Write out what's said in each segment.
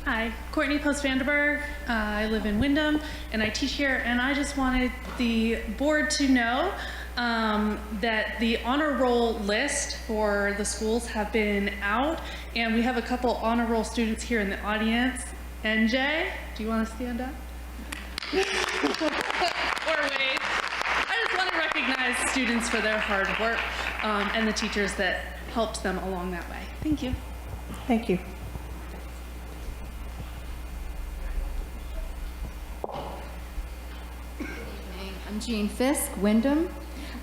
Hi, Courtney Post-Vanderberg. I live in Windham and I teach here, and I just wanted the board to know that the honor roll list for the schools have been out, and we have a couple honor roll students here in the audience. NJ, do you want to stand up? Or wave. I just want to recognize students for their hard work and the teachers that helped them along that way. Thank you. Thank you. I'm Jean Fisk, Wyndham.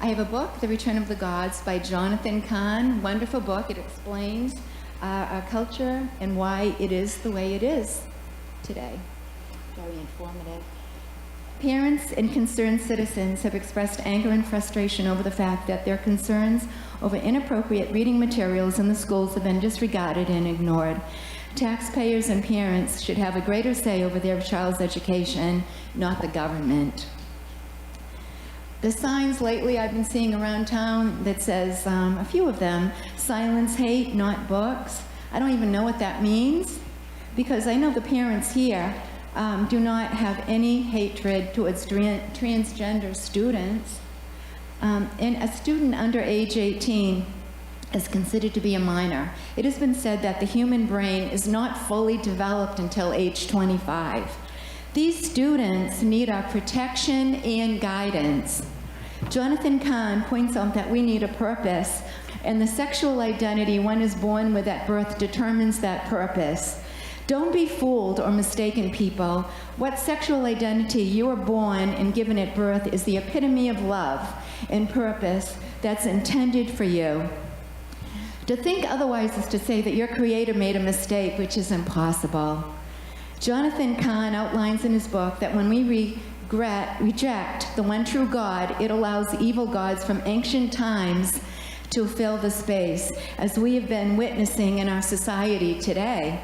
I have a book, The Return of the Gods by Jonathan Cahn. Wonderful book. It explains our culture and why it is the way it is today. Very informative. Parents and concerned citizens have expressed anger and frustration over the fact that their concerns over inappropriate reading materials in the schools have been disregarded and ignored. Taxpayers and parents should have a greater say over their child's education, not the government. The signs lately I've been seeing around town that says, a few of them, silence hate, not books. I don't even know what that means, because I know the parents here do not have any hatred towards transgender students. And a student under age 18 is considered to be a minor. It has been said that the human brain is not fully developed until age 25. These students need our protection and guidance. Jonathan Cahn points out that we need a purpose, and the sexual identity one is born with at birth determines that purpose. Don't be fooled or mistaken, people. What sexual identity you are born and given at birth is the epitome of love and purpose that's intended for you. To think otherwise is to say that your Creator made a mistake, which is impossible. Jonathan Cahn outlines in his book that when we reject the one true God, it allows evil gods from ancient times to fill the space, as we have been witnessing in our society today.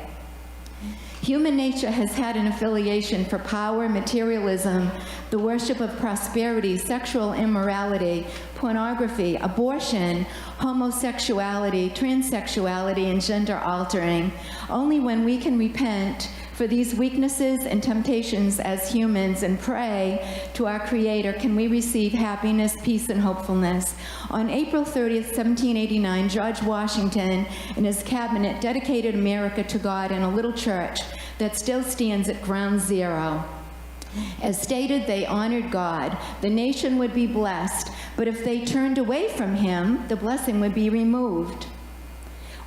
Human nature has had an affiliation for power, materialism, the worship of prosperity, sexual immorality, pornography, abortion, homosexuality, transsexuality, and gender altering. Only when we can repent for these weaknesses and temptations as humans and pray to our Creator can we receive happiness, peace, and hopefulness. On April 30th, 1789, George Washington and his cabinet dedicated America to God in a little church that still stands at ground zero. As stated, they honored God. The nation would be blessed, but if they turned away from Him, the blessing would be removed.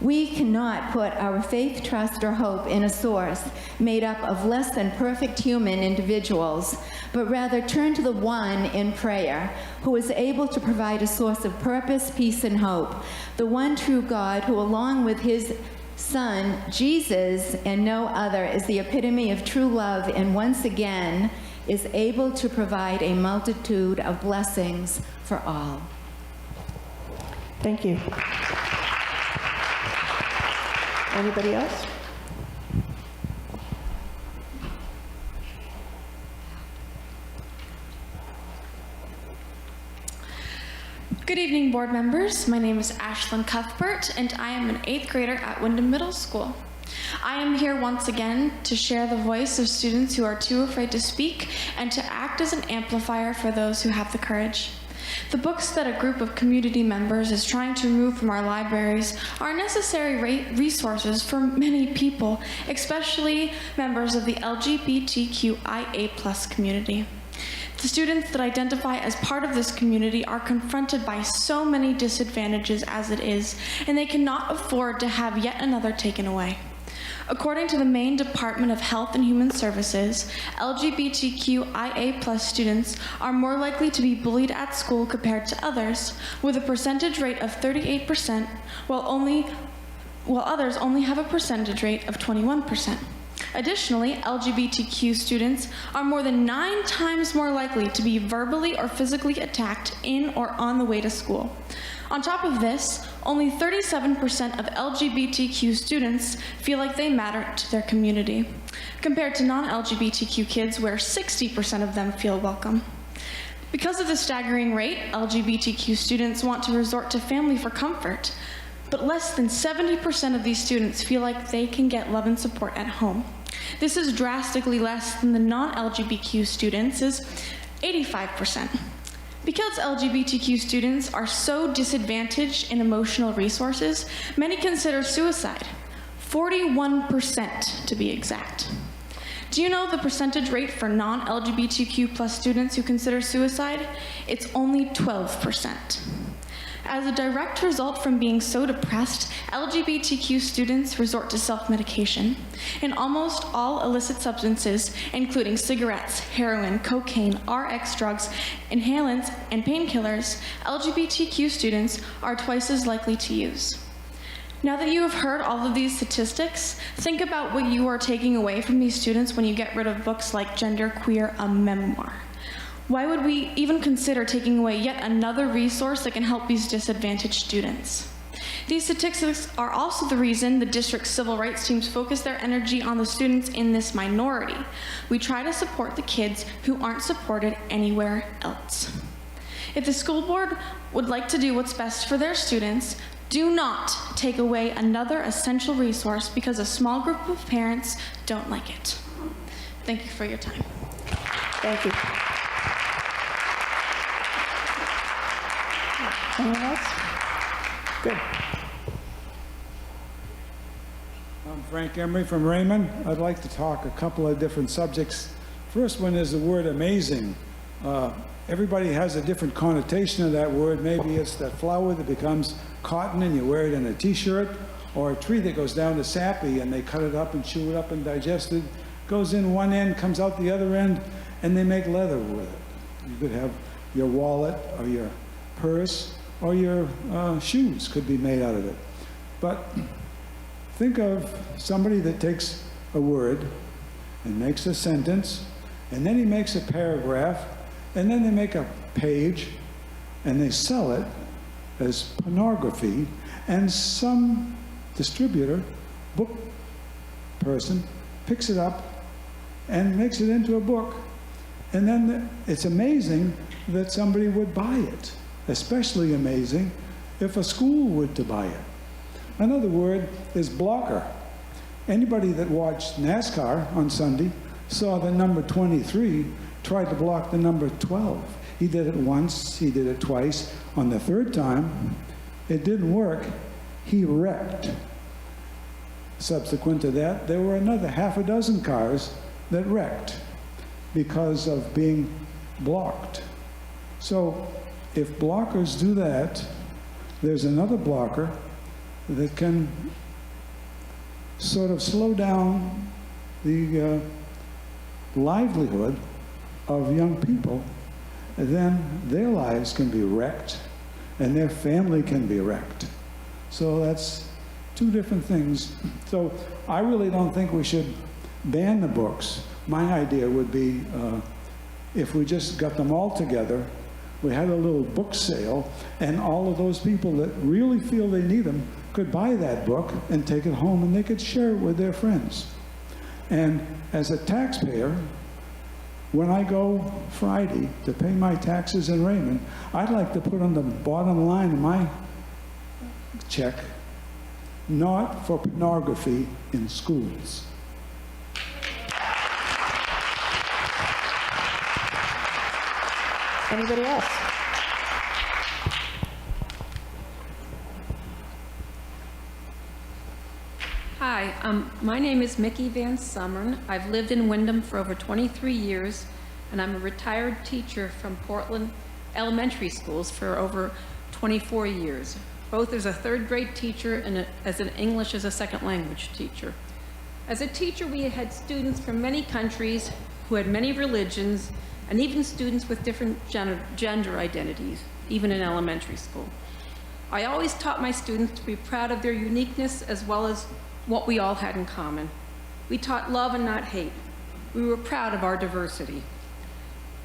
We cannot put our faith, trust, or hope in a source made up of less than perfect human individuals, but rather turn to the one in prayer who is able to provide a source of purpose, peace, and hope, the one true God who, along with His Son, Jesus, and no other, is the epitome of true love and once again is able to provide a multitude of blessings for all. Thank you. Anybody else? Good evening, board members. My name is Ashlyn Cuthbert, and I am an 8th grader at Wyndham Middle School. I am here once again to share the voice of students who are too afraid to speak and to act as an amplifier for those who have the courage. The books that a group of community members is trying to remove from our libraries are necessary resources for many people, especially members of the LGBTQIA+ community. The students that identify as part of this community are confronted by so many disadvantages as it is, and they cannot afford to have yet another taken away. According to the Maine Department of Health and Human Services, LGBTQIA+ students are more likely to be bullied at school compared to others, with a percentage rate of 38%, while others only have a percentage rate of 21%. Additionally, LGBTQ students are more than 9 times more likely to be verbally or physically attacked in or on the way to school. On top of this, only 37% of LGBTQ students feel like they matter to their community, compared to non-LGBTQ kids where 60% of them feel welcome. Because of the staggering rate, LGBTQ students want to resort to family for comfort, but less than 70% of these students feel like they can get love and support at home. This is drastically less than the non-LGBTQ students, is 85%. Because LGBTQ students are so disadvantaged in emotional resources, many consider suicide. 41% to be exact. Do you know the percentage rate for non-LGBTQ plus students who consider suicide? It's only 12%. As a direct result from being so depressed, LGBTQ students resort to self-medication. In almost all illicit substances, including cigarettes, heroin, cocaine, RX drugs, inhalants, and painkillers, LGBTQ students are twice as likely to use. Now that you have heard all of these statistics, think about what you are taking away from these students when you get rid of books like Gender Queer, a Memoir. Why would we even consider taking away yet another resource that can help these disadvantaged students? These statistics are also the reason the district's civil rights teams focus their energy on the students in this minority. We try to support the kids who aren't supported anywhere else. If the school board would like to do what's best for their students, do not take away another essential resource because a small group of parents don't like it. Thank you for your time. Thank you. Anyone else? Good. I'm Frank Emery from Raymond. I'd like to talk a couple of different subjects. First one is the word amazing. Everybody has a different connotation of that word. Maybe it's that flower that becomes cotton and you wear it in a t-shirt, or a tree that goes down to sappy and they cut it up and chew it up and digest it. Goes in one end, comes out the other end, and they make leather with it. You could have your wallet or your purse or your shoes could be made out of it. But think of somebody that takes a word and makes a sentence, and then he makes a paragraph, and then they make a page, and they sell it as pornography, and some distributor, book person, picks it up and makes it into a book. And then it's amazing that somebody would buy it. Especially amazing if a school would to buy it. Another word is blocker. Anybody that watched NASCAR on Sunday saw the number 23 tried to block the number 12. He did it once, he did it twice. On the third time, it didn't work. He wrecked. Subsequent to that, there were another half a dozen cars that wrecked because of being blocked. So if blockers do that, there's another blocker that can sort of slow down the livelihood of young people, and then their lives can be wrecked and their family can be wrecked. So that's two different things. So I really don't think we should ban the books. My idea would be if we just got them all together, we had a little book sale, and all of those people that really feel they need them could buy that book and take it home, and they could share it with their friends. And as a taxpayer, when I go Friday to pay my taxes in Raymond, I'd like to put on the bottom line of my check, not for pornography in schools. Anybody else? Hi, my name is Mickey Van Summern. I've lived in Windham for over 23 years, and I'm a retired teacher from Portland Elementary Schools for over 24 years, both as a third grade teacher and as an English as a second language teacher. As a teacher, we had students from many countries who had many religions, and even students with different gender identities, even in elementary school. I always taught my students to be proud of their uniqueness as well as what we all had in common. We taught love and not hate. We were proud of our diversity.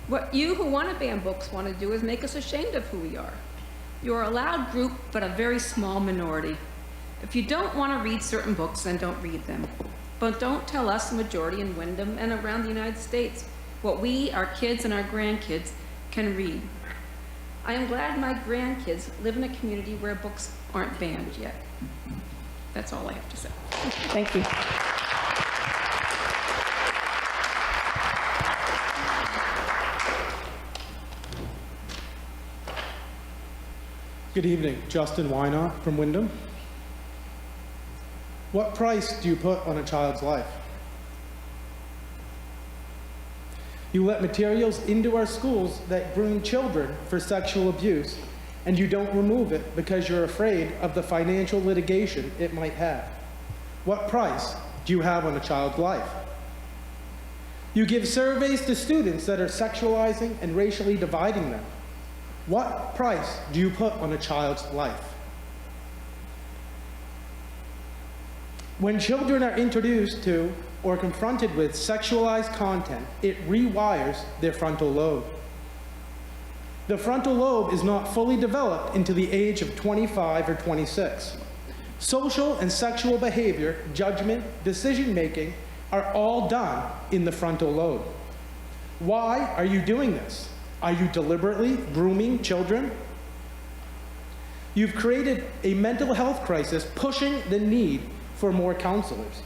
What you who want to ban books want to do is make us ashamed of who we are. You're a loud group, but a very small minority. If you don't want to read certain books, then don't read them. But don't tell us, the majority in Windham and around the United States, what we, our kids, and our grandkids can read. I am glad my grandkids live in a community where books aren't banned yet. That's all I have to say. Thank you. Good evening, Justin Wynot from Wyndham. What price do you put on a child's life? You let materials into our schools that groom children for sexual abuse, and you don't remove it because you're afraid of the financial litigation it might have. What price do you have on a child's life? You give surveys to students that are sexualizing and racially dividing them. What price do you put on a child's life? When children are introduced to or confronted with sexualized content, it rewires their frontal lobe. The frontal lobe is not fully developed until the age of 25 or 26. Social and sexual behavior, judgment, decision-making are all done in the frontal lobe. Why are you doing this? Are you deliberately grooming children? You've created a mental health crisis, pushing the need for more counselors.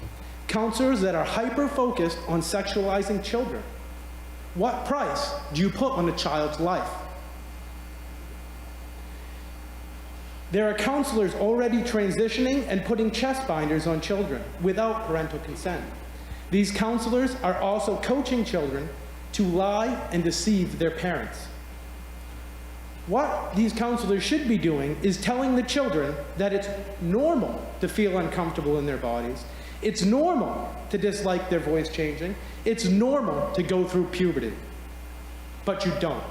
Counselors that are hyper-focused on sexualizing children. What price do you put on a child's life? There are counselors already transitioning and putting chest binders on children without parental consent. These counselors are also coaching children to lie and deceive their parents. What these counselors should be doing is telling the children that it's normal to feel uncomfortable in their bodies. It's normal to dislike their voice changing. It's normal to go through puberty. But you don't.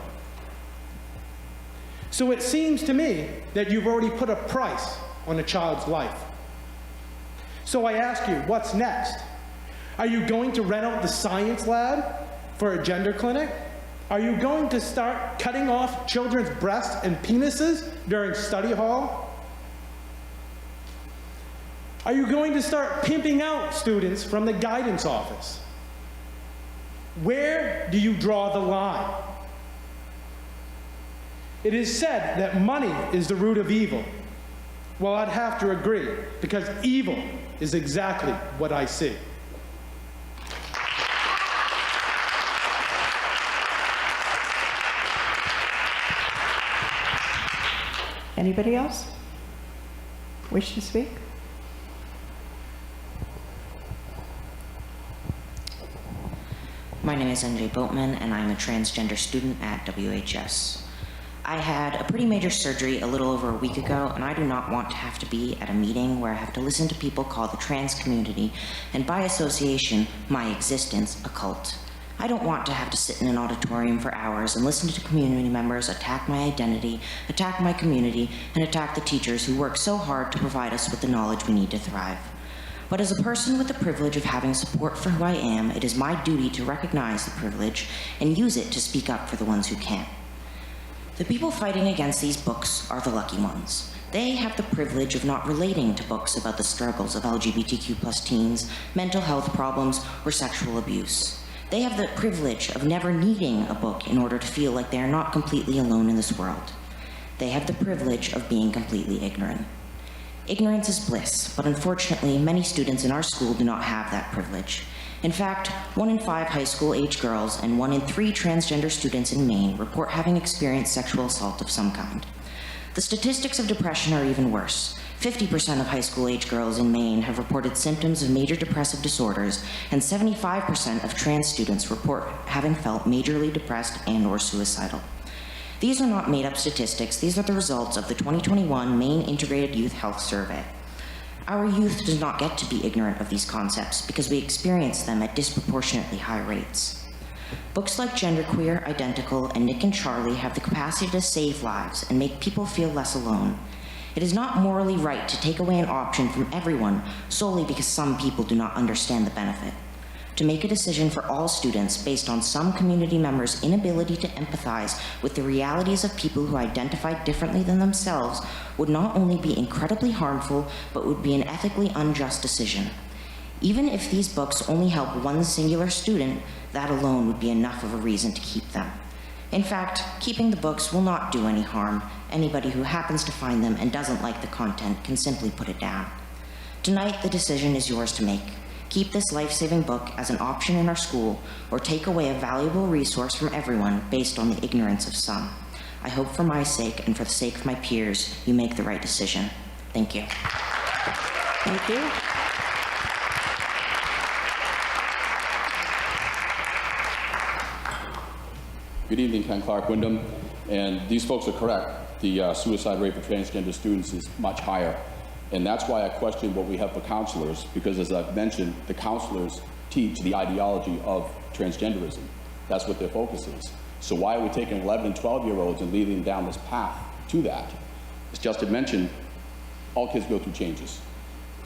So it seems to me that you've already put a price on a child's life. So I ask you, what's next? Are you going to rent out the science lab for a gender clinic? Are you going to start cutting off children's breasts and penises during study hall? Are you going to start pimping out students from the guidance office? Where do you draw the line? It is said that money is the root of evil. Well, I'd have to agree, because evil is exactly what I see. Anybody else wish to speak? My name is NJ Boatman, and I'm a transgender student at WHS. I had a pretty major surgery a little over a week ago, and I do not want to have to be at a meeting where I have to listen to people call the trans community, and by association, my existence, a cult. I don't want to have to sit in an auditorium for hours and listen to community members attack my identity, attack my community, and attack the teachers who work so hard to provide us with the knowledge we need to thrive. But as a person with the privilege of having support for who I am, it is my duty to recognize the privilege and use it to speak up for the ones who can't. The people fighting against these books are the lucky ones. They have the privilege of not relating to books about the struggles of LGBTQ+ teens, mental health problems, or sexual abuse. They have the privilege of never needing a book in order to feel like they are not completely alone in this world. They have the privilege of being completely ignorant. Ignorance is bliss, but unfortunately, many students in our school do not have that privilege. In fact, 1 in 5 high school-age girls and 1 in 3 transgender students in Maine report having experienced sexual assault of some kind. The statistics of depression are even worse. 50% of high school-age girls in Maine have reported symptoms of major depressive disorders, and 75% of trans students report having felt majorly depressed and/or suicidal. These are not made-up statistics. These are the results of the 2021 Maine Integrated Youth Health Survey. Our youth does not get to be ignorant of these concepts because we experience them at disproportionately high rates. Books like Genderqueer, Identical, and Nick and Charlie have the capacity to save lives and make people feel less alone. It is not morally right to take away an option from everyone solely because some people do not understand the benefit. To make a decision for all students based on some community members' inability to empathize with the realities of people who identify differently than themselves would not only be incredibly harmful, but would be an ethically unjust decision. Even if these books only help one singular student, that alone would be enough of a reason to keep them. In fact, keeping the books will not do any harm. Anybody who happens to find them and doesn't like the content can simply put it down. Tonight, the decision is yours to make. Keep this life-saving book as an option in our school, or take away a valuable resource from everyone based on the ignorance of some. I hope for my sake and for the sake of my peers, you make the right decision. Thank you. Thank you. Good evening, Ken Clark, Wyndham. And these folks are correct. The suicide rate for transgender students is much higher. And that's why I question what we have for counselors, because as I've mentioned, the counselors teach the ideology of transgenderism. That's what their focus is. So why are we taking 11 and 12-year-olds and leading them down this path to that? As Justin mentioned, all kids go through changes.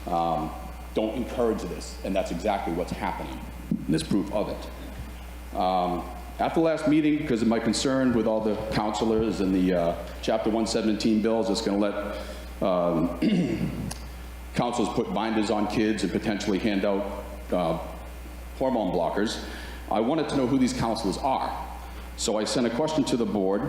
Don't encourage this, and that's exactly what's happening. And there's proof of it. At the last meeting, because of my concern with all the counselors and the Chapter 117 bills, it's going to let counselors put binders on kids and potentially hand out hormone blockers. I wanted to know who these counselors are. So I sent a question to the board,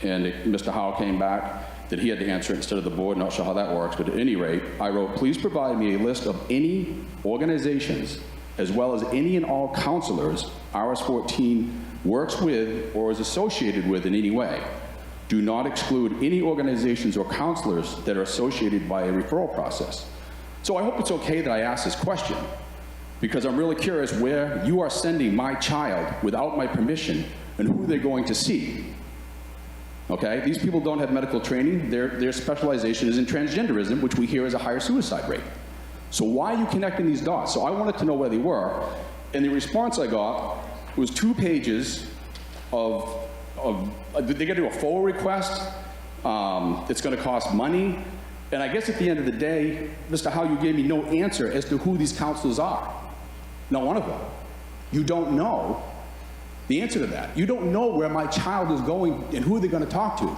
and Mr. Howell came back that he had to answer it instead of the board. Not sure how that works, but at any rate, I wrote, please provide me a list of any organizations as well as any and all counselors RS14 works with or is associated with in any way. Do not exclude any organizations or counselors that are associated by a referral process. So I hope it's okay that I ask this question, because I'm really curious where you are sending my child without my permission and who they're going to see. Okay? These people don't have medical training. Their specialization is in transgenderism, which we hear has a higher suicide rate. So why are you connecting these dots? So I wanted to know where they were, and the response I got was 2 pages of they got to do a FOA request. It's going to cost money. And I guess at the end of the day, Mr. Howe, you gave me no answer as to who these counselors are. Not one of them. You don't know the answer to that. You don't know where my child is going and who they're going to talk to.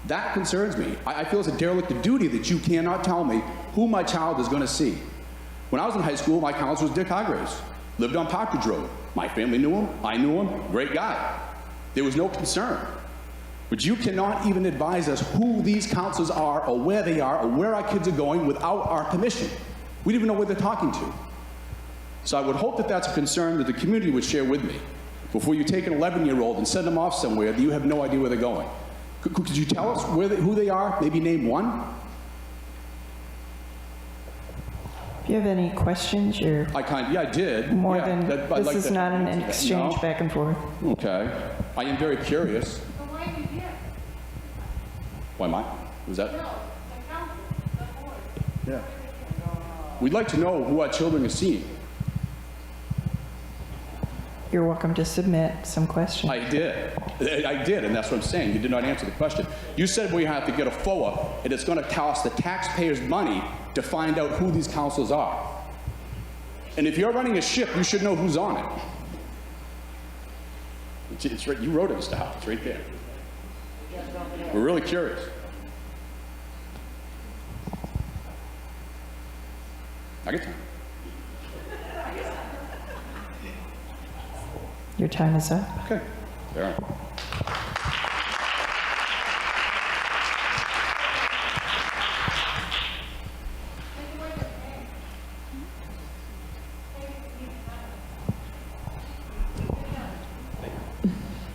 That concerns me. I feel it's a derelict of duty that you cannot tell me who my child is going to see. When I was in high school, my counselor was Dick Hargraves. Lived on Partridge Road. My family knew him. I knew him. Great guy. There was no concern. But you cannot even advise us who these counselors are or where they are or where our kids are going without our permission. We don't even know where they're talking to. So I would hope that that's a concern that the community would share with me before you take an 11-year-old and send them off somewhere that you have no idea where they're going. Could you tell us who they are? Maybe name one? If you have any questions, you're Yeah, I did. more Yeah, than, I'd this like is to not an answer that. exchange No? back and forth. Okay. I am very curious. Why am I? Was that? No, the council, the board. Yeah. We'd like to know who our children are seeing. You're welcome to submit some questions. I did, and that's what I'm saying. You did not answer the question. You said we have to get a FOA, and it's going to cost the taxpayers money to find out who these counselors are. And if you're running a ship, you should know who's on it. It's right, you wrote it, Mr. Howe. It's right there. We're really curious. I get time. Your time is up. Okay. Fair enough.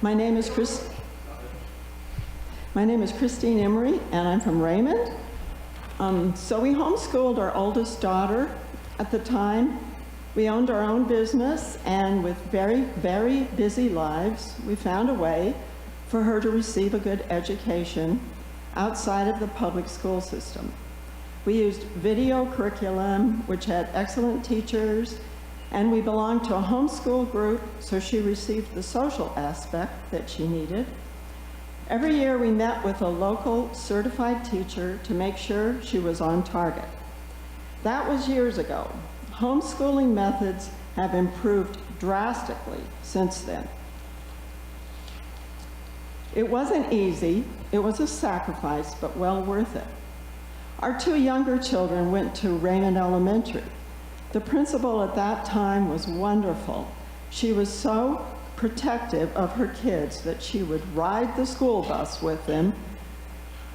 My name is Christine Emery, and I'm from Raymond. So we homeschooled our oldest daughter at the time. We owned our own business, and with very, very busy lives, we found a way for her to receive a good education outside of the public school system. We used video curriculum, which had excellent teachers, and we belonged to a homeschool group, so she received the social aspect that she needed. Every year we met with a local certified teacher to make sure she was on target. That was years ago. Homeschooling methods have improved drastically since then. It wasn't easy, it was a sacrifice, but well worth it. Our 2 younger children went to Raymond Elementary. The principal at that time was wonderful. She was so protective of her kids that she would ride the school bus with them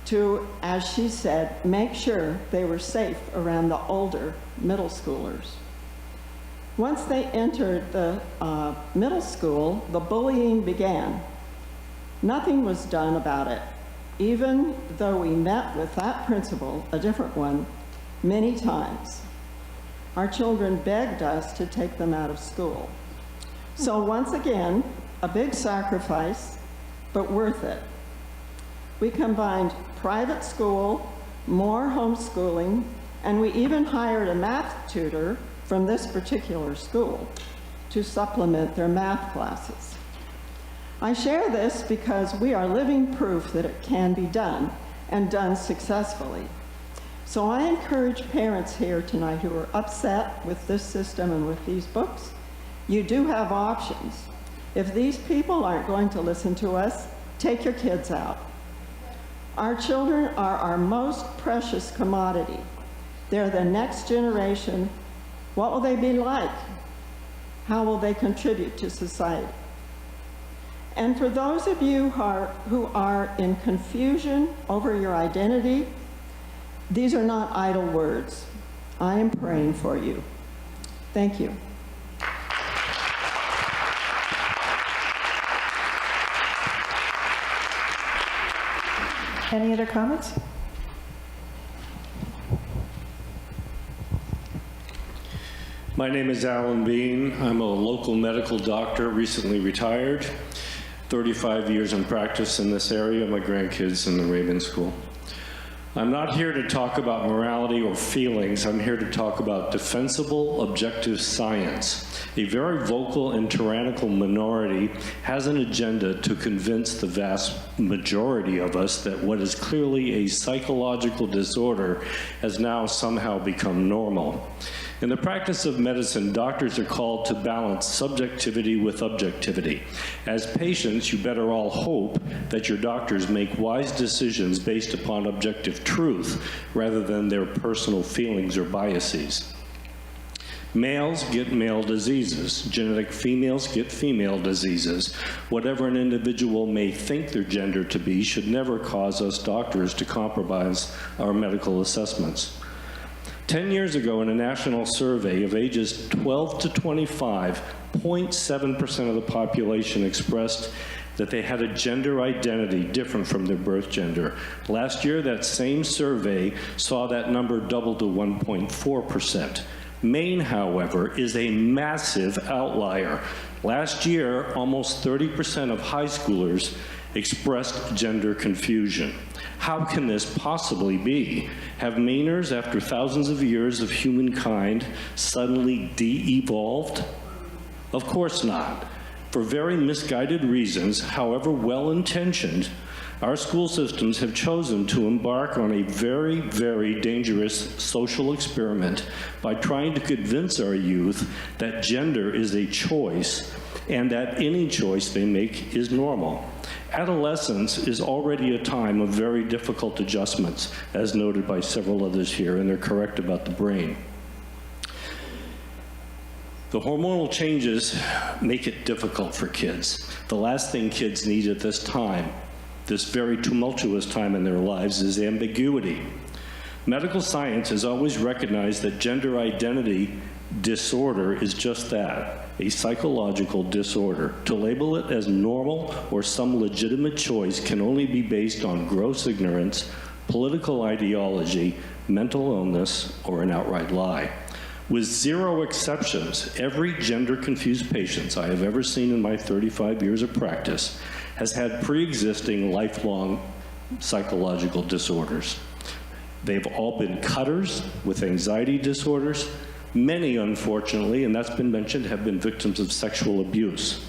to, as she said, make sure they were safe around the older middle schoolers. Once they entered the middle school, the bullying began. Nothing was done about it, even though we met with that principal, a different one, many times. Our children begged us to take them out of school. So once again, a big sacrifice, but worth it. We combined private school, more homeschooling, and we even hired a math tutor from this particular school to supplement their math classes. I share this because we are living proof that it can be done, and done successfully. So I encourage parents here tonight who are upset with this system and with these books, you do have options. If these people aren't going to listen to us, take your kids out. Our children are our most precious commodity. They're the next generation. What will they be like? How will they contribute to society? And for those of you who are in confusion over your identity, these are not idle words. I am praying for you. Thank you. Any other comments? My name is Alan Bean. I'm a local medical doctor, recently retired. 35 years in practice in this area, my grandkids in the Raymond School. I'm not here to talk about morality or feelings. I'm here to talk about defensible, objective science. A very vocal and tyrannical minority has an agenda to convince the vast majority of us that what is clearly a psychological disorder has now somehow become normal. In the practice of medicine, doctors are called to balance subjectivity with objectivity. As patients, you better all hope that your doctors make wise decisions based upon objective truth rather than their personal feelings or biases. Males get male diseases. Genetic females get female diseases. Whatever an individual may think their gender to be should never cause us doctors to compromise our medical assessments. 10 years ago, in a national survey of ages 12 to 25, 0.7% of the population expressed that they had a gender identity different from their birth gender. Last year, that same survey saw that number double to 1.4%. Maine, however, is a massive outlier. Last year, almost 30% of high schoolers expressed gender confusion. How can this possibly be? Have Mainers, after thousands of years of humankind, suddenly de-evolved? Of course not. For very misguided reasons, however well-intentioned, our school systems have chosen to embark on a very, very dangerous social experiment by trying to convince our youth that gender is a choice and that any choice they make is normal. Adolescence is already a time of very difficult adjustments, as noted by several others here, and they're correct about the brain. The hormonal changes make it difficult for kids. The last thing kids need at this time, this very tumultuous time in their lives, is ambiguity. Medical science has always recognized that gender identity disorder is just that, a psychological disorder. To label it as normal or some legitimate choice can only be based on gross ignorance, political ideology, mental illness, or an outright lie. With zero exceptions, every gender-confused patient I have ever seen in my 35 years of practice has had pre-existing lifelong psychological disorders. They've all been cutters with anxiety disorders. Many, unfortunately, and that's been mentioned, have been victims of sexual abuse.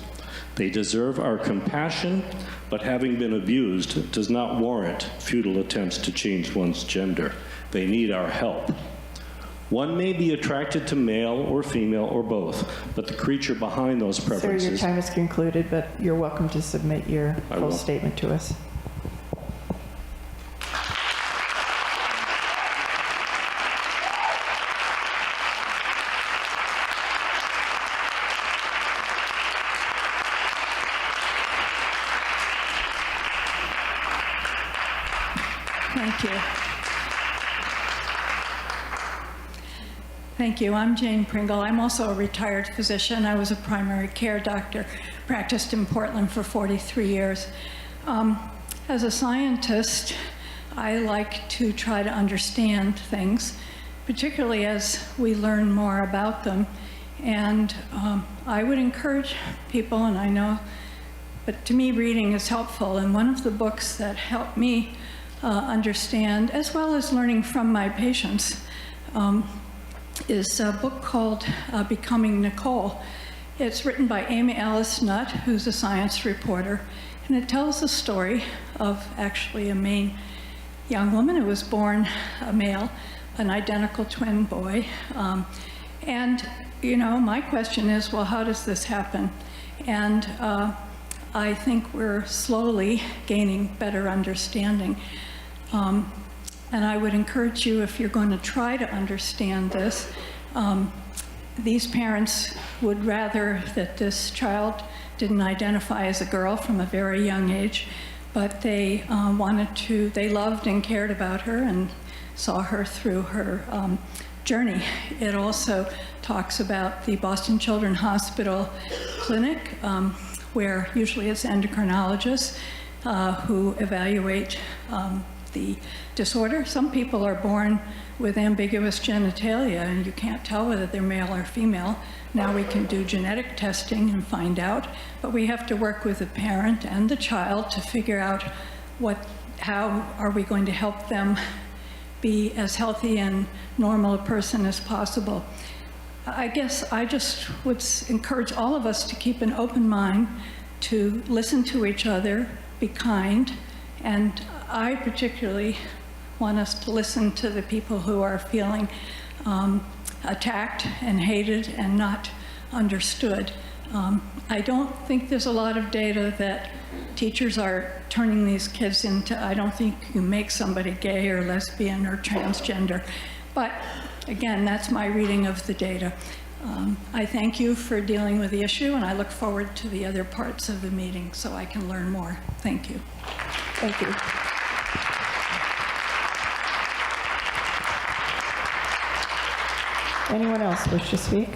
They deserve our compassion, but having been abused does not warrant futile attempts to change one's gender. They need our help. One may be attracted to male or female or both, but the creature behind those preferences... Sir, your time is concluded, but you're welcome to submit your full statement to us. Thank you. Thank you. I'm Jane Pringle. I'm also a retired physician. I was a primary care doctor, practiced in Portland for 43 years. As a scientist, I like to try to understand things, particularly as we learn more about them. And I would encourage people, and I know, but to me, reading is helpful. And one of the books that helped me understand, as well as learning from my patients, is a book called Becoming Nicole. It's written by Amy Alice Nutt, who's a science reporter, and it tells the story of actually a Maine young woman who was born a male, an identical twin boy. And, you know, my question is, well, how does this happen? And I think we're slowly gaining better understanding. And I would encourage you, if you're going to try to understand this, these parents would rather that this child didn't identify as a girl from a very young age, but they they loved and cared about her and saw her through her journey. It also talks about the Boston Children's Hospital clinic, where usually it's endocrinologists who evaluate the disorder. Some people are born with ambiguous genitalia and you can't tell whether they're male or female. Now we can do genetic testing and find out, but we have to work with the parent and the child to figure out how are we going to help them be as healthy and normal a person as possible. I guess I just would encourage all of us to keep an open mind, to listen to each other, be kind, and I particularly want us to listen to the people who are feeling attacked and hated and not understood. I don't think there's a lot of data that teachers are turning these kids into. I don't think you make somebody gay or lesbian or transgender. But again, that's my reading of the data. I thank you for dealing with the issue, and I look forward to the other parts of the meeting so I can learn more. Thank you. Thank you. Anyone else wish to speak?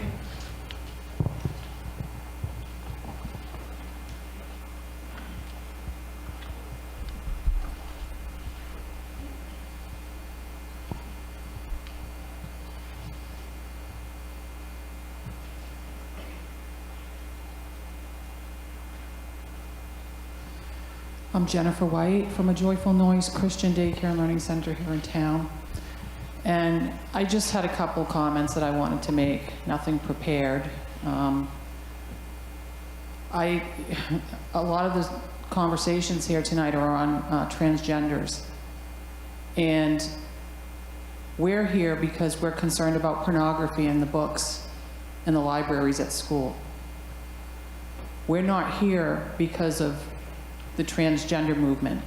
I'm Jennifer White from A Joyful Noise Christian Daycare and Learning Center here in town. And I just had a couple comments that I wanted to make, nothing prepared. A lot of the conversations here tonight are on transgenders. And we're here because we're concerned about pornography in the books and the libraries at school. We're not here because of the transgender movement.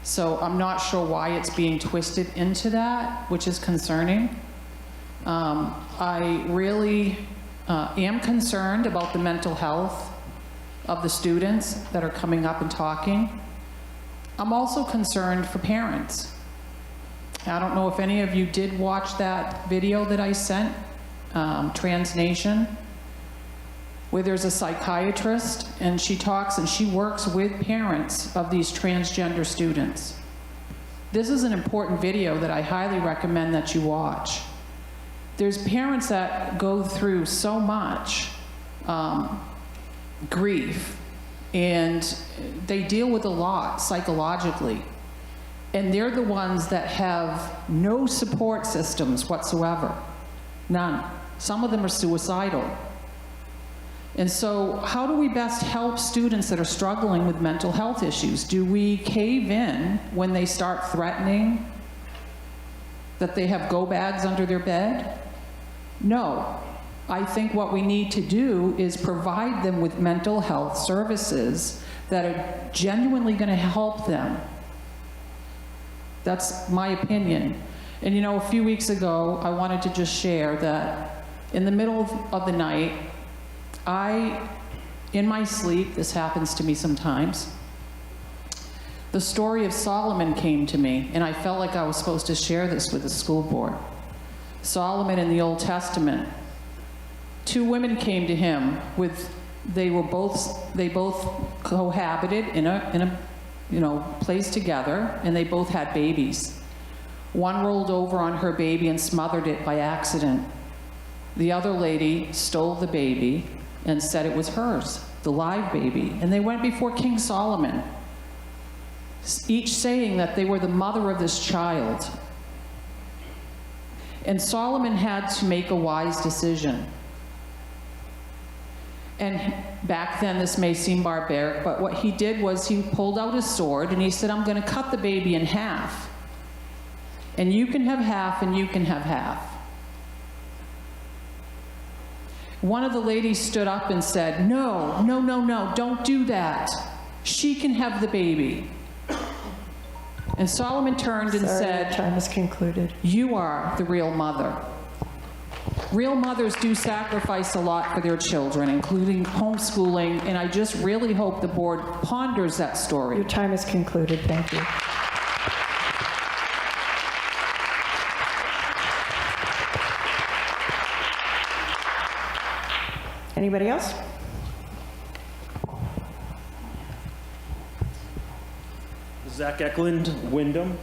So I'm not sure why it's being twisted into that, which is concerning. I really am concerned about the mental health of the students that are coming up and talking. I'm also concerned for parents. I don't know if any of you did watch that video that I sent, Trans Nation, where there's a psychiatrist and she talks and she works with parents of these transgender students. This is an important video that I highly recommend that you watch. There's parents that go through so much grief and they deal with a lot psychologically. And they're the ones that have no support systems whatsoever. None. Some of them are suicidal. And so how do we best help students that are struggling with mental health issues? Do we cave in when they start threatening that they have go bags under their bed? No. I think what we need to do is provide them with mental health services that are genuinely going to help them. That's my opinion. And you know, a few weeks ago, I wanted to just share that in the middle of the night, in my sleep, this happens to me sometimes, the story of Solomon came to me, and I felt like I was supposed to share this with the school board. Solomon in the Old Testament, two women came to him with, they both cohabited in a placed together, and they both had babies. One rolled over on her baby and smothered it by accident. The other lady stole the baby and said it was hers, the live baby. And they went before King Solomon, each saying that they were the mother of this child. And Solomon had to make a wise decision. And back then, this may seem barbaric, but what he did was he pulled out his sword and he said, I'm going to cut the baby in half. And you can have half and you can have half. One of the ladies stood up and said, no, no, no, no, don't do that. She can have the baby. And Solomon turned and said, time is concluded. You are the real mother. Real mothers do sacrifice a lot for their children, including homeschooling, and I just really hope the board ponders that story. Your time is concluded. Thank you. Anybody else? Zach Eklund, Wyndham.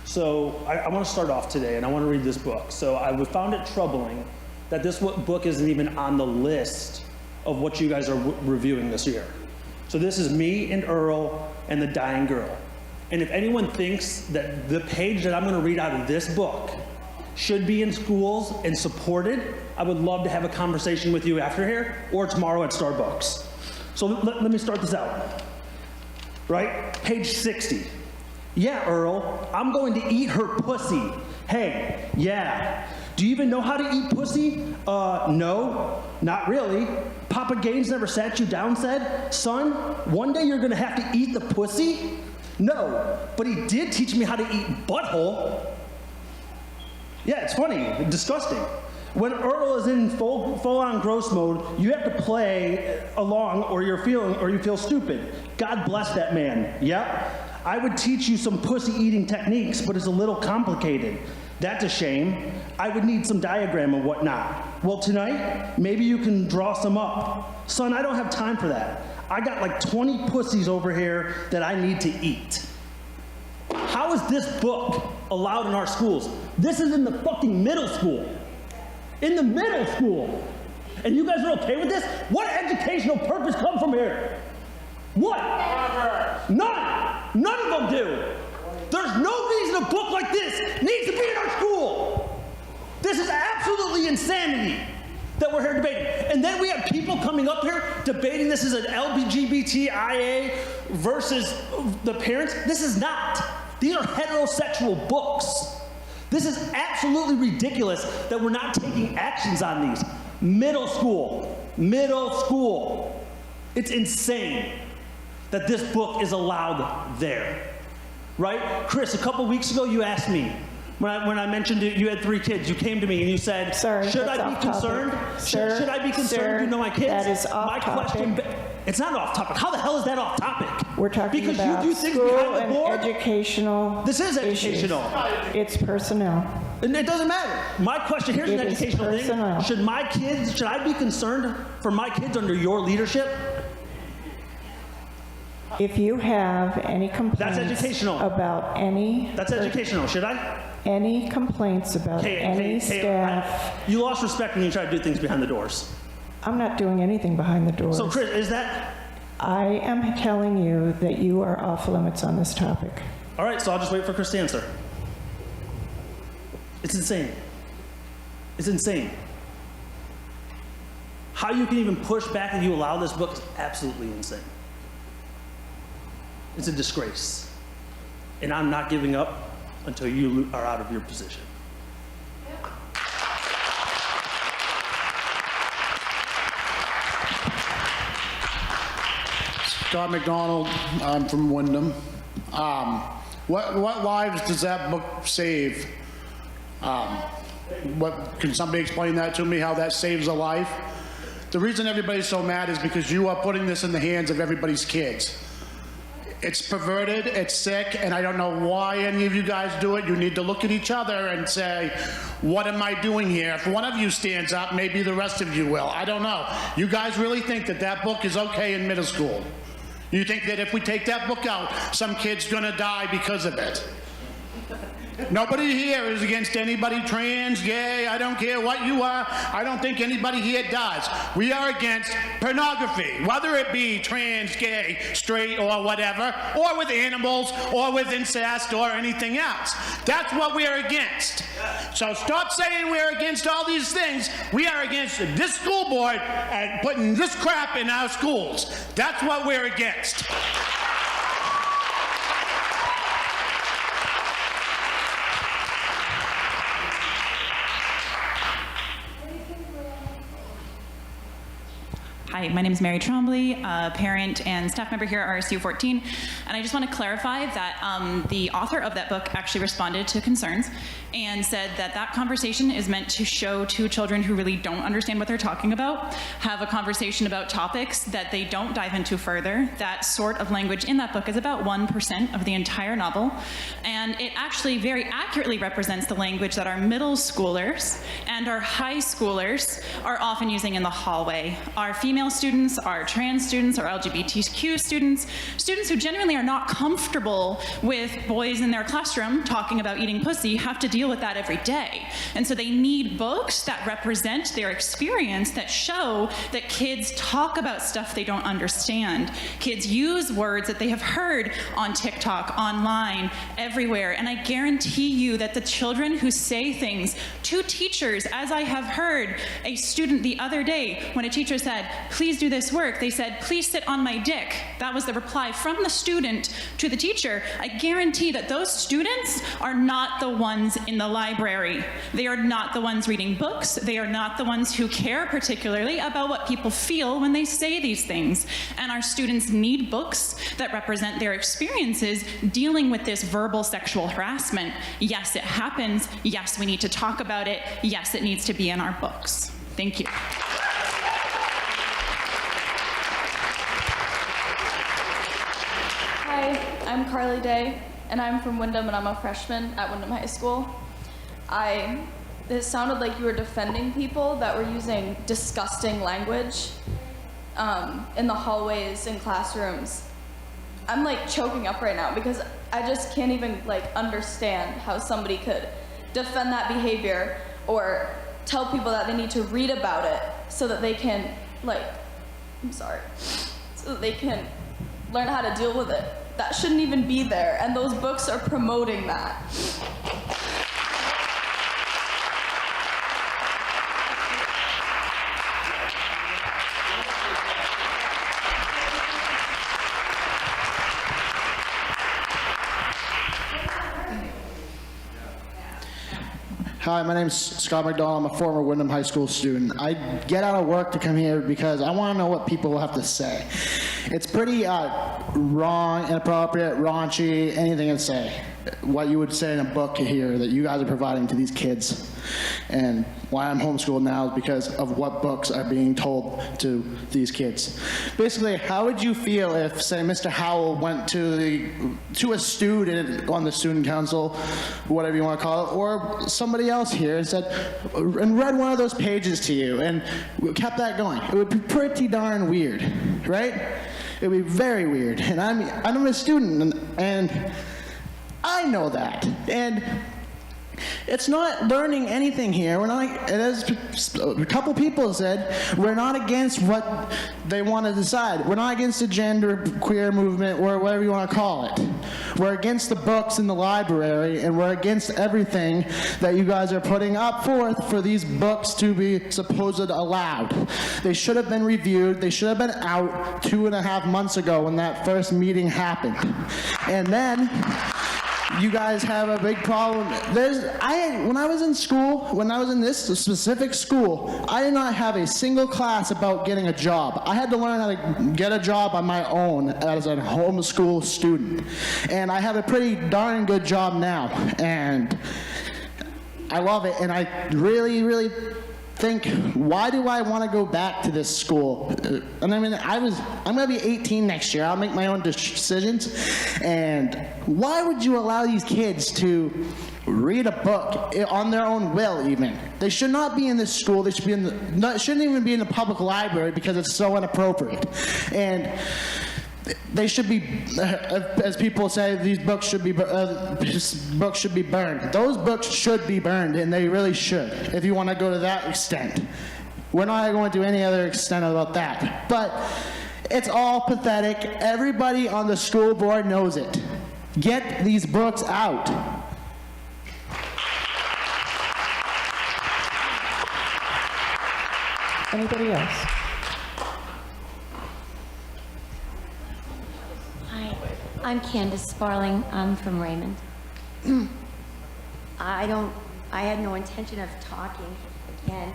So I want to start off today, and I want to read this book. So I found it troubling that this book isn't even on the list of what you guys are reviewing this year. So this is Me and Earl and the Dying Girl. And if anyone thinks that the page that I'm going to read out of this book should be in schools and supported, I would love to have a conversation with you after here or tomorrow at Starbucks. So let me start this out. Right? Page 60. Yeah, Earl, I'm going to eat her pussy. Hey, yeah. Do you even know how to eat pussy? No, not really. Papa Gaines never sat you down and said, son, one day you're gonna have to eat the pussy? No, but he did teach me how to eat butthole. Yeah, it's funny, disgusting. When Earl is in full-on gross mode, you have to play along or you feel stupid. God bless that man. Yep. I would teach you some pussy-eating techniques, but it's a little complicated. That's a shame. I would need some diagram and whatnot. Well, tonight, maybe you can draw some up. Son, I don't have time for that. I got like 20 pussies over here that I need to eat. How is this book allowed in our schools? This is in the fucking middle school. In the middle school. And you guys are okay with this? What educational purpose comes from here? What? None. None of them do. There's no reason a book like this needs to be in our school. This is absolutely insanity that we're here debating. And then we have people coming up here debating this is an LGBTIA versus the parents. This is not. These are heterosexual books. This is absolutely ridiculous that we're not taking actions on these. Middle school. Middle school. It's insane that this book is allowed there. Right? Chris, a couple weeks ago you asked me, when I mentioned you had 3 kids, you came to me and you said, should I be concerned? Should I be concerned? You know my kids? That is off topic. It's not off topic. How the hell is that off topic? We're talking because about you do things school behind the and board. Educational This is educational. Issues. It's personnel. And it doesn't matter. My question, here's an educational thing. Should I be concerned for my kids under your leadership? If you have any complaints That's educational. about any... That's educational. Should I? Any complaints about any staff... You lost respect when you tried to do things behind the doors. I'm not doing anything behind the doors. So, Chris, is that... I am telling you that you are off limits on this topic. All right, so I'll just wait for Chris to answer. It's insane. It's insane. How you can even push back and you allow this book is absolutely insane. It's a disgrace. And I'm not giving up until you are out of your position. Scott McDonald, I'm from Wyndham. What lives does that book save? Can somebody explain that to me, how that saves a life? The reason everybody's so mad is because you are putting this in the hands of everybody's kids. It's perverted, it's sick, and I don't know why any of you guys do it. You need to look at each other and say, what am I doing here? If one of you stands up, maybe the rest of you will. I don't know. You guys really think that that book is okay in middle school? You think that if we take that book out, some kid's gonna die because of it? Nobody here is against anybody trans, gay, I don't care what you are. I don't think anybody here does. We are against pornography, whether it be trans, gay, straight, or whatever, or with animals, or with incest, or anything else. That's what we are against. So stop saying we're against all these things. We are against this school board and putting this crap in our schools. That's what we're against. Hi, my name is Mary Trombley, parent and staff member here at RSU14, and I just want to clarify that the author of that book actually responded to concerns and said that that conversation is meant to show to children who really don't understand what they're talking about, have a conversation about topics that they don't dive into further. That sort of language in that book is about 1% of the entire novel, and it actually very accurately represents the language that our middle schoolers and our high schoolers are often using in the hallway. Our female students, our trans students, our LGBTQ students, students who genuinely are not comfortable with boys in their classroom talking about eating pussy have to deal with that every day. And so they need books that represent their experience, that show that kids talk about stuff they don't understand. Kids use words that they have heard on TikTok, online, everywhere. And I guarantee you that the children who say things to teachers, as I have heard a student the other day, when a teacher said, "Please do this work," they said, "Please sit on my dick." That was the reply from the student to the teacher. I guarantee that those students are not the ones in the library. They are not the ones reading books. They are not the ones who care particularly about what people feel when they say these things. And our students need books that represent their experiences dealing with this verbal sexual harassment. Yes, it happens. Yes, we need to talk about it. Yes, it needs to be in our books. Thank you. Hi, I'm Carly Day, and I'm from Windham, and I'm a freshman at Windham High School. It sounded like you were defending people that were using disgusting language in the hallways and classrooms. I'm like choking up right now because I just can't even like understand how somebody could defend that behavior or tell people that they need to read about it so that they can so that they can learn how to deal with it. That shouldn't even be there, and those books are promoting that. Hi, my name's Scott McDonald. I'm a former Windham High School student. I get out of work to come here because I want to know what people have to say. It's pretty wrong, inappropriate, raunchy, anything to say. What you would say in a book here that you guys are providing to these kids. And why I'm homeschooled now is because of what books are being told to these kids. Basically, how would you feel if, say, Mr. Howell went to a student on the student council, whatever you want to call it, or somebody else here and read one of those pages to you and kept that going? It would be pretty darn weird, right? It would be very weird. And I'm a student, and I know that. And it's not learning anything here. We're not, as a couple people said, we're not against what they want to decide. We're not against the gender queer movement or whatever you want to call it. We're against the books in the library, and we're against everything that you guys are putting up forth for these books to be supposed allowed. They should have been reviewed. They should have been out 2.5 months ago when that first meeting happened. And then you guys have a big problem. When I was in school, when I was in this specific school, I did not have a single class about getting a job. I had to learn how to get a job on my own as a homeschool student. And I have a pretty darn good job now. And I love it. And I really, really think, why do I want to go back to this school? And I mean, I'm going to be 18 next year. I'll make my own decisions. And why would you allow these kids to read a book on their own will even? They should not be in this school. They should be shouldn't even be in the public library because it's so inappropriate. And they should be, as people say, these books should be burned. Those books should be burned, and they really should, if you want to go to that extent. We're not going to any other extent about that. But it's all pathetic. Everybody on the school board knows it. Get these books out. Anybody else? Hi, I'm Candace Sparling. I'm from Raymond. I had no intention of talking again,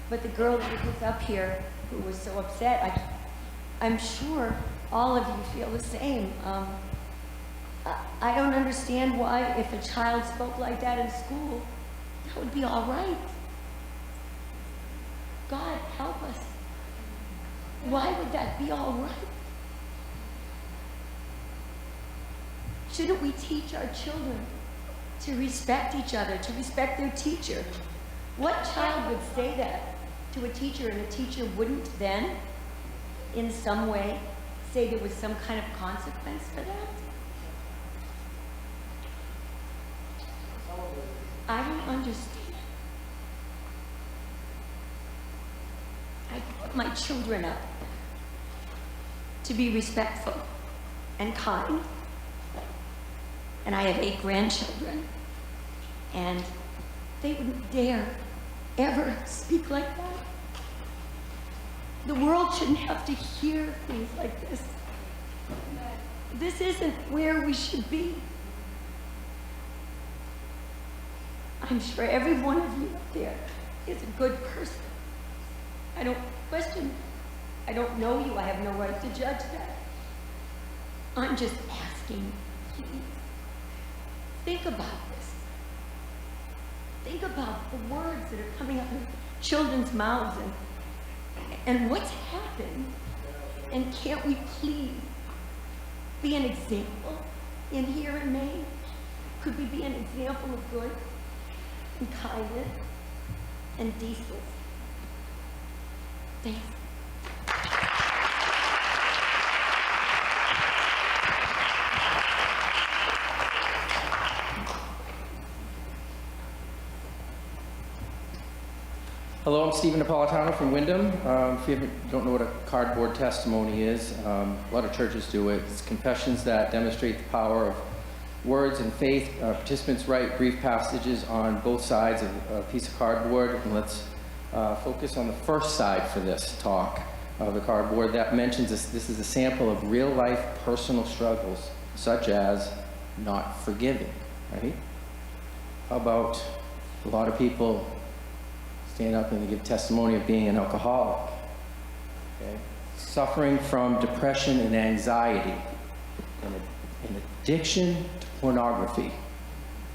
but the girl that was up here who was so upset, I'm sure all of you feel the same. I don't understand why, if a child spoke like that in school, that would be all right. God, help us. Why would that be all right? Shouldn't we teach our children to respect each other, to respect their teacher? What child would say that to a teacher and a teacher wouldn't then, in some way, say there was some kind of consequence for that? I don't understand. I put my children up to be respectful and kind. And I have 8 grandchildren. And they wouldn't dare ever speak like that. The world shouldn't have to hear things like this. This isn't where we should be. I'm sure every one of you up there is a good person. I don't question you. I don't know you. I have no right to judge that. I'm just asking, please, think about this. Think about the words that are coming out of children's mouths and what's happened. And can't we please be an example in here in Maine? Could we be an example of good and kindness and decency? Thanks. Hello, I'm Stephen Napolitano from Wyndham. If you don't know what a cardboard testimony is, a lot of churches do it. It's confessions that demonstrate the power of words and faith. Participants write brief passages on both sides of a piece of cardboard. And let's focus on the first side for this talk of the cardboard. That mentions this is a sample of real-life personal struggles, such as not forgiving, right? How about a lot of people stand up and they give testimony of being an alcoholic, okay? Suffering from depression and anxiety, and addiction to pornography.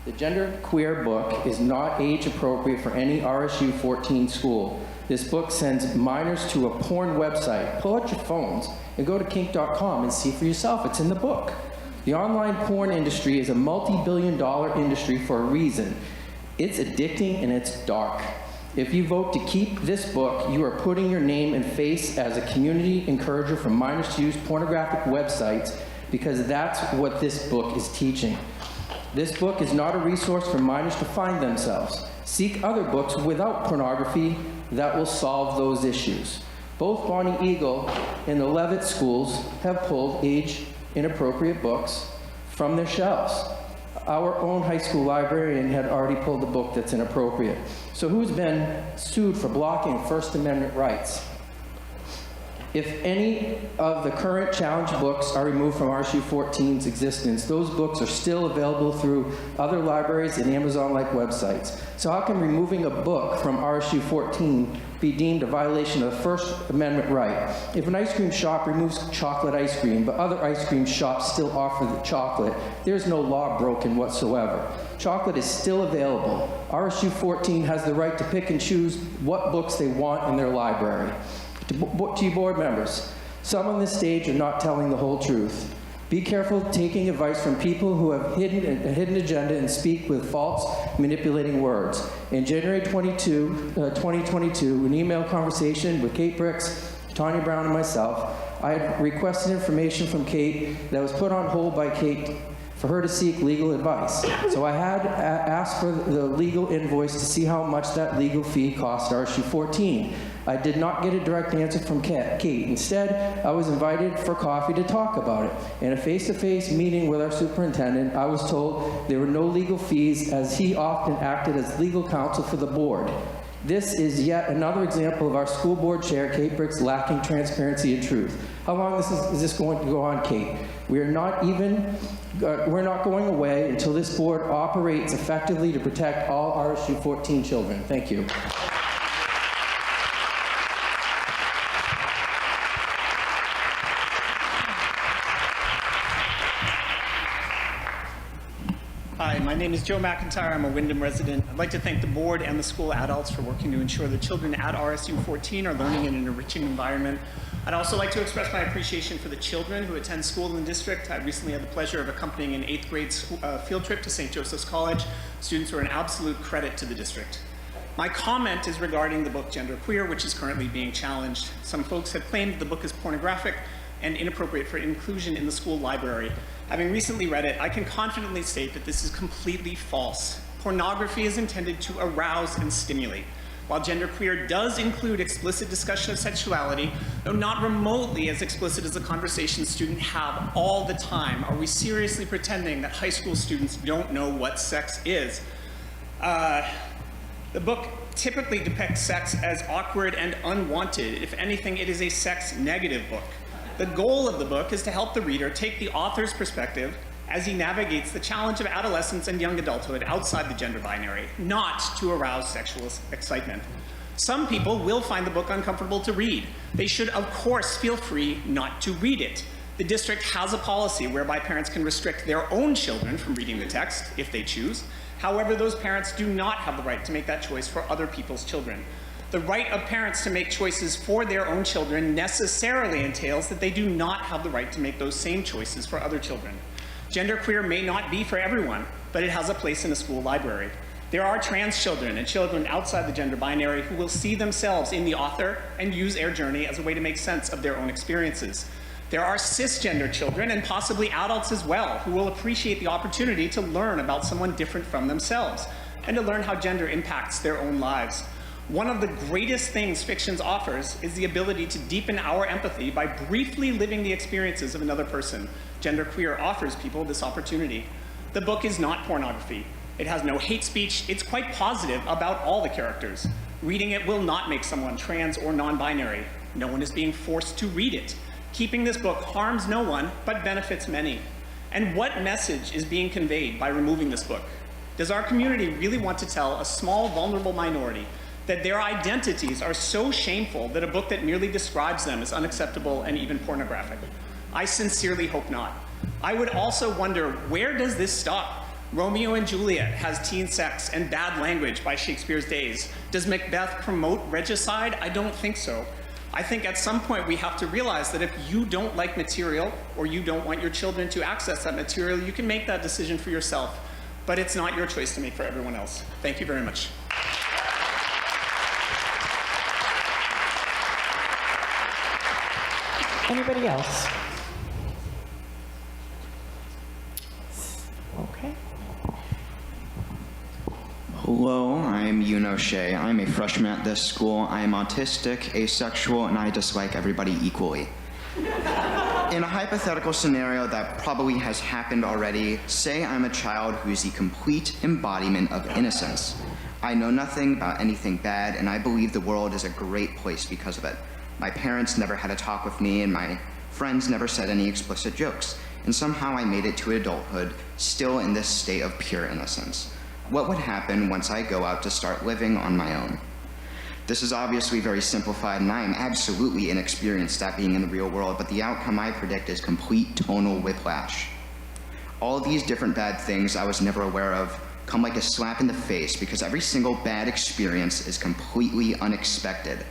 The Genderqueer book is not age appropriate for any RSU14 school. This book sends minors to a porn website. Pull out your phones and go to kink.com and see for yourself. It's in the book. The online porn industry is a multi-billion-dollar industry for a reason. It's addicting and it's dark. If you vote to keep this book, you are putting your name and face as a community encourager for minors to use pornographic websites, because that's what this book is teaching. This book is not a resource for minors to find themselves. Seek other books without pornography that will solve those issues. Both Bonnie Eagle and the Levitt schools have pulled age-inappropriate books from their shelves. Our own high school librarian had already pulled a book that's inappropriate. So who's been sued for blocking First Amendment rights? If any of the current challenge books are removed from RSU14's existence, those books are still available through other libraries and Amazon-like websites. So how can removing a book from RSU14 be deemed a violation of the First Amendment right? If an ice cream shop removes chocolate ice cream, but other ice cream shops still offer the chocolate, there's no law broken whatsoever. Chocolate is still available. RSU14 has the right to pick and choose what books they want in their library. To you board members, some on this stage are not telling the whole truth. Be careful taking advice from people who have a hidden agenda and speak with false, manipulating words. In January 2022, an email conversation with Kate Bricks Tanya Brown and myself, I had requested information from Kate that was put on hold by Kate for her to seek legal advice. So I had asked for the legal invoice to see how much that legal fee cost RSU14. I did not get a direct answer from Kate. Instead, I was invited for coffee to talk about it. In a face-to-face meeting with our superintendent, I was told there were no legal fees as he often acted as legal counsel for the board. This is yet another example of our school board chair, Kate Brick's, lacking transparency and truth. How long is this going to go on, Kate? We're not going away until this board operates effectively to protect all RSU14 children. Thank you. Hi, my name is Joe McIntyre. I'm a Windham resident. I'd like to thank the board and the school adults for working to ensure the children at RSU14 are learning in an enriching environment. I'd also like to express my appreciation for the children who attend school in the district. I recently had the pleasure of accompanying an 8th grade field trip to St. Joseph's College. Students were an absolute credit to the district. My comment is regarding the book Gender Queer, which is currently being challenged. Some folks have claimed the book is pornographic and inappropriate for inclusion in the school library. Having recently read it, I can confidently state that this is completely false. Pornography is intended to arouse and stimulate. While genderqueer does include explicit discussion of sexuality, though not remotely as explicit as the conversations students have all the time, are we seriously pretending that high school students don't know what sex is? The book typically depicts sex as awkward and unwanted. If anything, it is a sex-negative book. The goal of the book is to help the reader take the author's perspective as he navigates the challenge of adolescence and young adulthood outside the gender binary, not to arouse sexual excitement. Some people will find the book uncomfortable to read. They should, of course, feel free not to read it. The district has a policy whereby parents can restrict their own children from reading the text if they choose. However, those parents do not have the right to make that choice for other people's children. The right of parents to make choices for their own children necessarily entails that they do not have the right to make those same choices for other children. Genderqueer may not be for everyone, but it has a place in a school library. There are trans children and children outside the gender binary who will see themselves in the author and use their journey as a way to make sense of their own experiences. There are cisgender children and possibly adults as well who will appreciate the opportunity to learn about someone different from themselves and to learn how gender impacts their own lives. One of the greatest things fiction offers is the ability to deepen our empathy by briefly living the experiences of another person. Genderqueer offers people this opportunity. The book is not pornography. It has no hate speech. It's quite positive about all the characters. Reading it will not make someone trans or non-binary. No one is being forced to read it. Keeping this book harms no one, but benefits many. And what message is being conveyed by removing this book? Does our community really want to tell a small, vulnerable minority that their identities are so shameful that a book that merely describes them is unacceptable and even pornographic? I sincerely hope not. I would also wonder, where does this stop? Romeo and Juliet has teen sex and bad language by Shakespeare's days. Does Macbeth promote regicide? I don't think so. I think at some point we have to realize that if you don't like material or you don't want your children to access that material, you can make that decision for yourself, but it's not your choice to make for everyone else. Thank you very much. Anybody else? Okay. Hello, I'm Yoon O'Shea. I'm a freshman at this school. I am autistic, asexual, and I dislike everybody equally. In a hypothetical scenario that probably has happened already, say I'm a child who is the complete embodiment of innocence. I know nothing about anything bad, and I believe the world is a great place because of it. My parents never had a talk with me, and my friends never said any explicit jokes. And somehow I made it to adulthood, still in this state of pure innocence. What would happen once I go out to start living on my own? This is obviously very simplified, and I am absolutely inexperienced at being in the real world, but the outcome I predict is complete tonal whiplash. All these different bad things I was never aware of come like a slap in the face because every single bad experience is completely unexpected.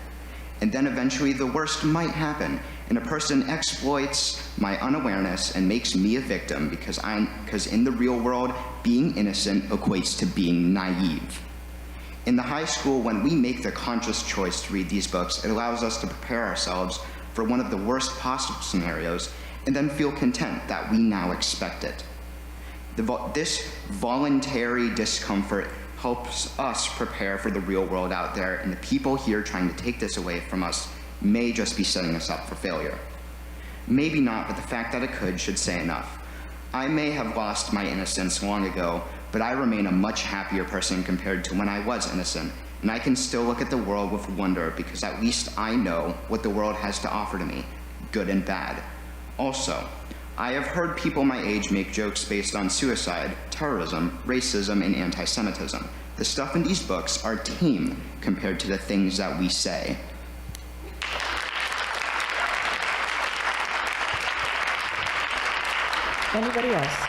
And then eventually the worst might happen, and a person exploits my unawareness and makes me a victim because in the real world, being innocent equates to being naive. In the high school, when we make the conscious choice to read these books, it allows us to prepare ourselves for one of the worst possible scenarios and then feel content that we now expect it. This voluntary discomfort helps us prepare for the real world out there, and the people here trying to take this away from us may just be setting us up for failure. Maybe not, but the fact that it could should say enough. I may have lost my innocence long ago, but I remain a much happier person compared to when I was innocent, and I can still look at the world with wonder because at least I know what the world has to offer to me, good and bad. Also, I have heard people my age make jokes based on suicide, terrorism, racism, and anti-Semitism. The stuff in these books are tame compared to the things that we say. Anybody else?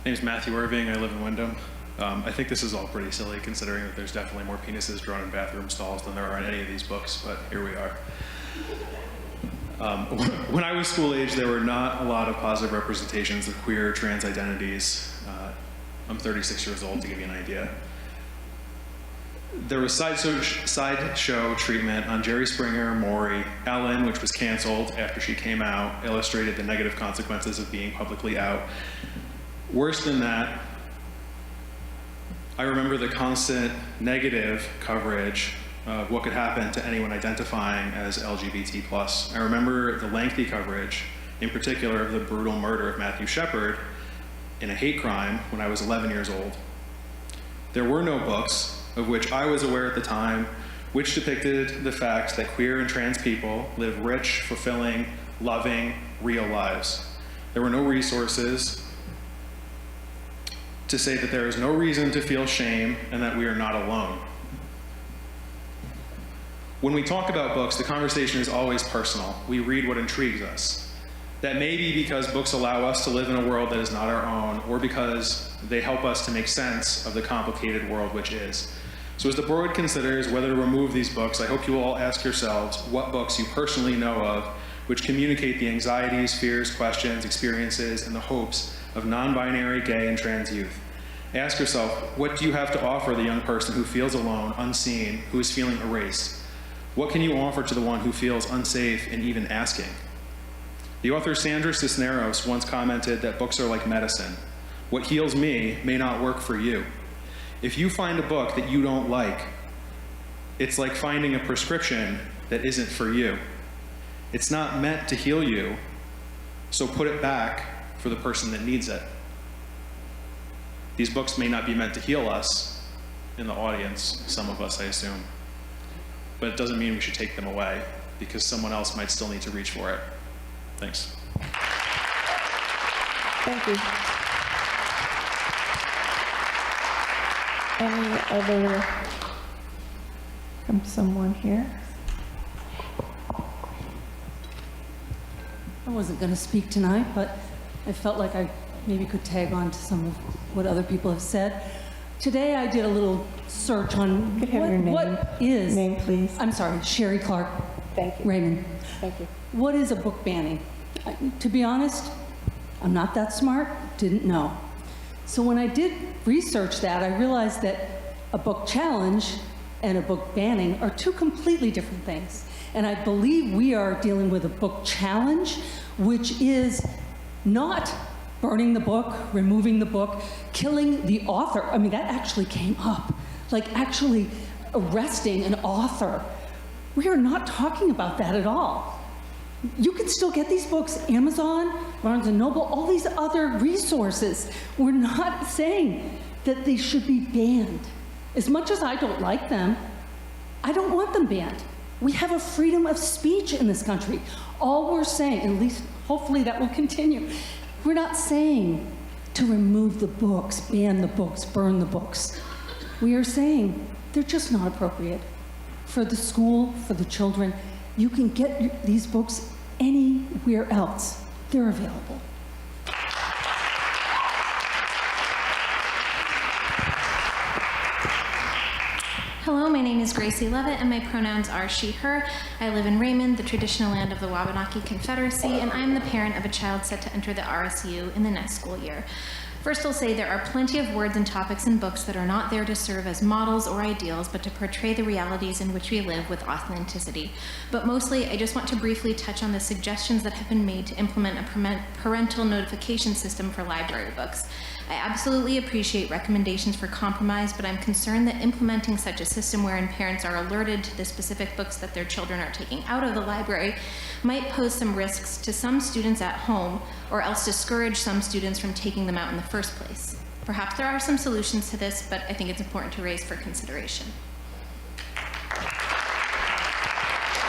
My name is Matthew Irving. I live in Windham. I think this is all pretty silly considering that there's definitely more penises drawn in bathroom stalls than there are in any of these books, but here we are. When I was school age, there were not a lot of positive representations of queer trans identities. I'm 36 years old to give you an idea. There was sideshow treatment on Jerry Springer, Maury, Ellen, which was canceled after she came out, illustrated the negative consequences of being publicly out. Worse than that, I remember the constant negative coverage of what could happen to anyone identifying as LGBT+. I remember the lengthy coverage, in particular of the brutal murder of Matthew Shepard in a hate crime when I was 11 years old. There were no books of which I was aware at the time which depicted the fact that queer and trans people live rich, fulfilling, loving, real lives. There were no resources to say that there is no reason to feel shame and that we are not alone. When we talk about books, the conversation is always personal. We read what intrigues us. That may be because books allow us to live in a world that is not our own, or because they help us to make sense of the complicated world which is. So as the board considers whether to remove these books, I hope you will all ask yourselves what books you personally know of which communicate the anxieties, fears, questions, experiences, and the hopes of non-binary, gay, and trans youth. Ask yourself, what do you have to offer the young person who feels alone, unseen, who is feeling erased? What can you offer to the one who feels unsafe and even asking? The author Sandra Cisneros once commented that books are like medicine. What heals me may not work for you. If you find a book that you don't like, it's like finding a prescription that isn't for you. It's not meant to heal you, so put it back for the person that needs it. These books may not be meant to heal us in the audience, some of us, I assume. But it doesn't mean we should take them away, because someone else might still need to reach for it. Thanks. Thank you. Any other from someone here? I wasn't going to speak tonight, but I felt like I maybe could tag on to some of what other people have said. Today I did a little search on what is... Name, please. I'm sorry, Sherry Clark. Thank you. Raymond. Thank you. What is a book banning? To be honest, I'm not that smart, didn't know. So when I did research that, I realized that a book challenge and a book banning are two completely different things. And I believe we are dealing with a book challenge, which is not burning the book, removing the book, killing the author. I mean, that actually came up, like actually arresting an author. We are not talking about that at all. You can still get these books, Amazon, Barnes & Noble, all these other resources. We're not saying that they should be banned. As much as I don't like them, I don't want them banned. We have a freedom of speech in this country. All we're saying, at least hopefully that will continue, we're not saying to remove the books, ban the books, burn the books. We are saying they're just not appropriate for the school, for the children. You can get these books anywhere else. They're available. Hello, my name is Gracie Levitt, and my pronouns are she, her. I live in Raymond, the traditional land of the Wabanaki Confederacy, and I am the parent of a child set to enter the RSU in the next school year. First, I'll say there are plenty of words and topics in books that are not there to serve as models or ideals, but to portray the realities in which we live with authenticity. But mostly, I just want to briefly touch on the suggestions that have been made to implement a parental notification system for library books. I absolutely appreciate recommendations for compromise, but I'm concerned that implementing such a system wherein parents are alerted to the specific books that their children are taking out of the library might pose some risks to some students at home, or else discourage some students from taking them out in the first place. Perhaps there are some solutions to this, but I think it's important to raise for consideration.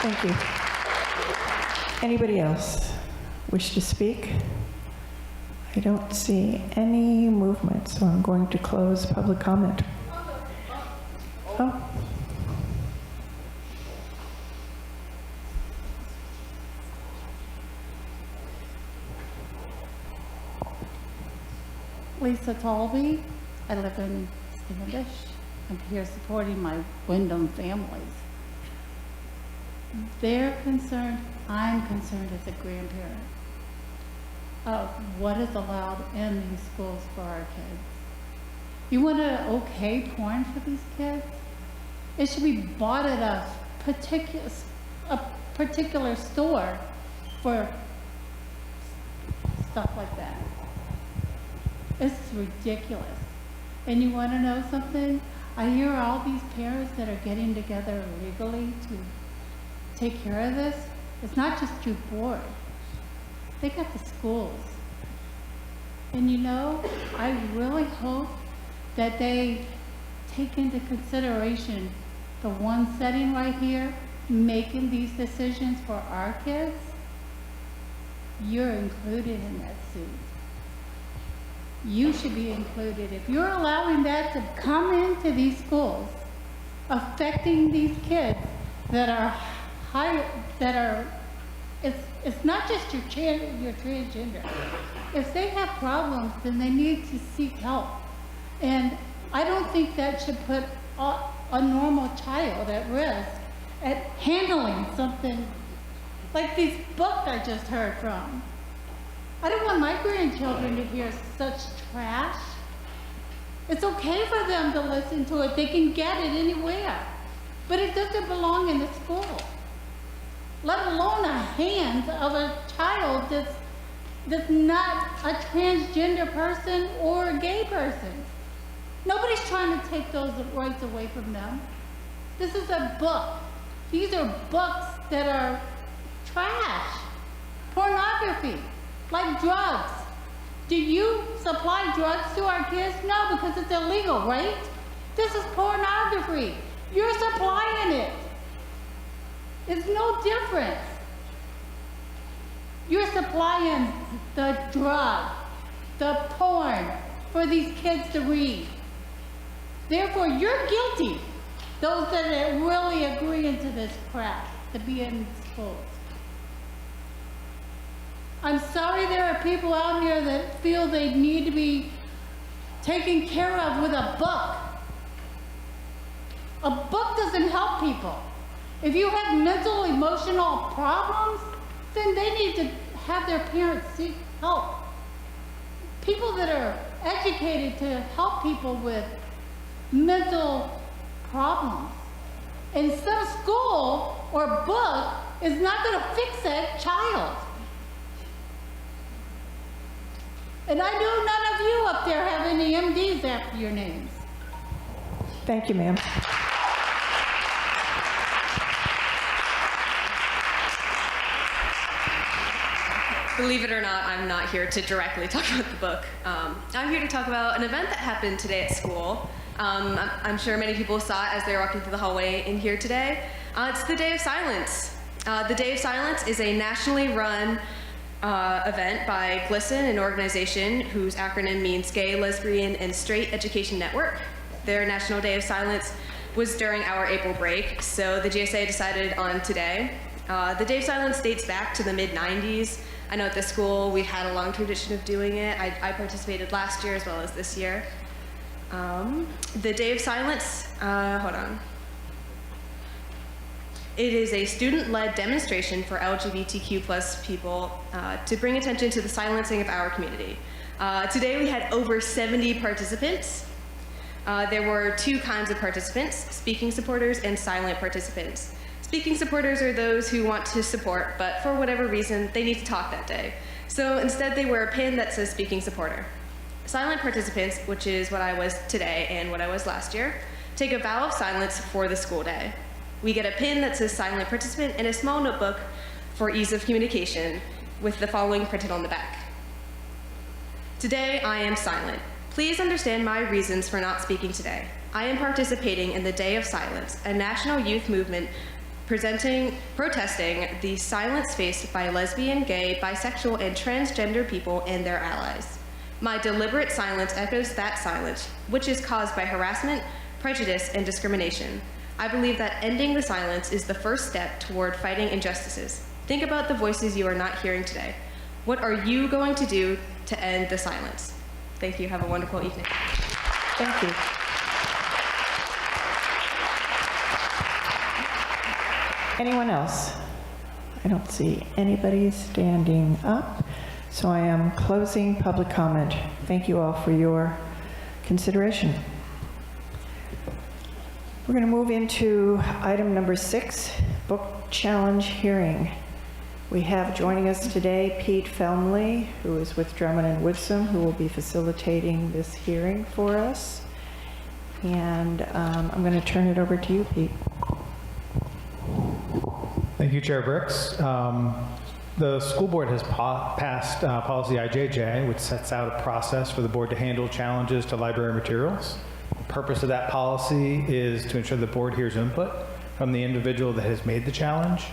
Thank you. Anybody else wish to speak? I don't see any movement, so I'm going to close public comment. Oh. Lisa Talby. I live in Standish. I'm here supporting my Wyndham families. They're concerned, I'm concerned as a grandparent of what is allowed in these schools for our kids. You want to okay porn for these kids? It should be bought at a particular store for stuff like that. It's ridiculous. And you want to know something? I hear all these parents that are getting together legally to take care of this. It's not just your board. They got the schools. And you know, I really hope that they take into consideration the one setting right here, making these decisions for our kids. You're included in that suit. You should be included. If you're allowing that to come into these schools, affecting these kids that are it's not just your transgender. If they have problems, then they need to seek help. And I don't think that should put a normal child at risk at handling something like these books I just heard from. I don't want my grandchildren to hear such trash. It's okay for them to listen to it. They can get it anywhere. But it doesn't belong in the school. Let alone the hands of a child that's not a transgender person or a gay person. Nobody's trying to take those rights away from them. This is a book. These are books that are trash, pornography, like drugs. Do you supply drugs to our kids? No, because it's illegal, right? This is pornography. You're supplying it. It's no difference. You're supplying the drug, the porn for these kids to read. Therefore, you're guilty. Those that are really agreeing to this crap, to be in schools. I'm sorry there are people out here that feel they need to be taken care of with a book. A book doesn't help people. If you have mental, emotional problems, then they need to have their parents seek help. People that are educated to help people with mental problems. And some school or book is not going to fix that child. And I know none of you up there have any MDs after your names. Thank you, ma'am. Believe it or not, I'm not here to directly talk about the book. I'm here to talk about an event that happened today at school. I'm sure many people saw it as they were walking through the hallway in here today. It's the Day of Silence. The Day of Silence is a nationally run event by GLSEN, an organization whose acronym means Gay, Lesbian, and Straight Education Network. Their National Day of Silence was during our April break, so the GSA decided on today. The Day of Silence dates back to the mid-90s. I know at this school we had a long tradition of doing it. I participated last year as well as this year. The Day of Silence, hold on. It is a student-led demonstration for LGBTQ+ people to bring attention to the silencing of our community. Today we had over 70 participants. There were two kinds of participants, speaking supporters and silent participants. Speaking supporters are those who want to support, but for whatever reason, they need to talk that day. So instead they wear a pin that says speaking supporter. Silent participants, which is what I was today and what I was last year, take a vow of silence for the school day. We get a pin that says silent participant and a small notebook for ease of communication with the following printed on the back. Today, I am silent. Please understand my reasons for not speaking today. I am participating in the Day of Silence, a national youth movement protesting the silence faced by lesbian, gay, bisexual, and transgender people and their allies. My deliberate silence echoes that silence, which is caused by harassment, prejudice, and discrimination. I believe that ending the silence is the first step toward fighting injustices. Think about the voices you are not hearing today. What are you going to do to end the silence? Thank you. Have a wonderful evening. Thank you. Anyone else? I don't see anybody standing up, so I am closing public comment. Thank you all for your consideration. We're going to move into item number 6, book challenge hearing. We have joining us today Pete Felmley, who is with Drummond and Woodson, who will be facilitating this hearing for us. And I'm going to turn it over to you, Pete. Thank you, Chair Brooks. The school board has passed policy IJJ, which sets out a process for the board to handle challenges to library materials. The purpose of that policy is to ensure the board hears input from the individual that has made the challenge,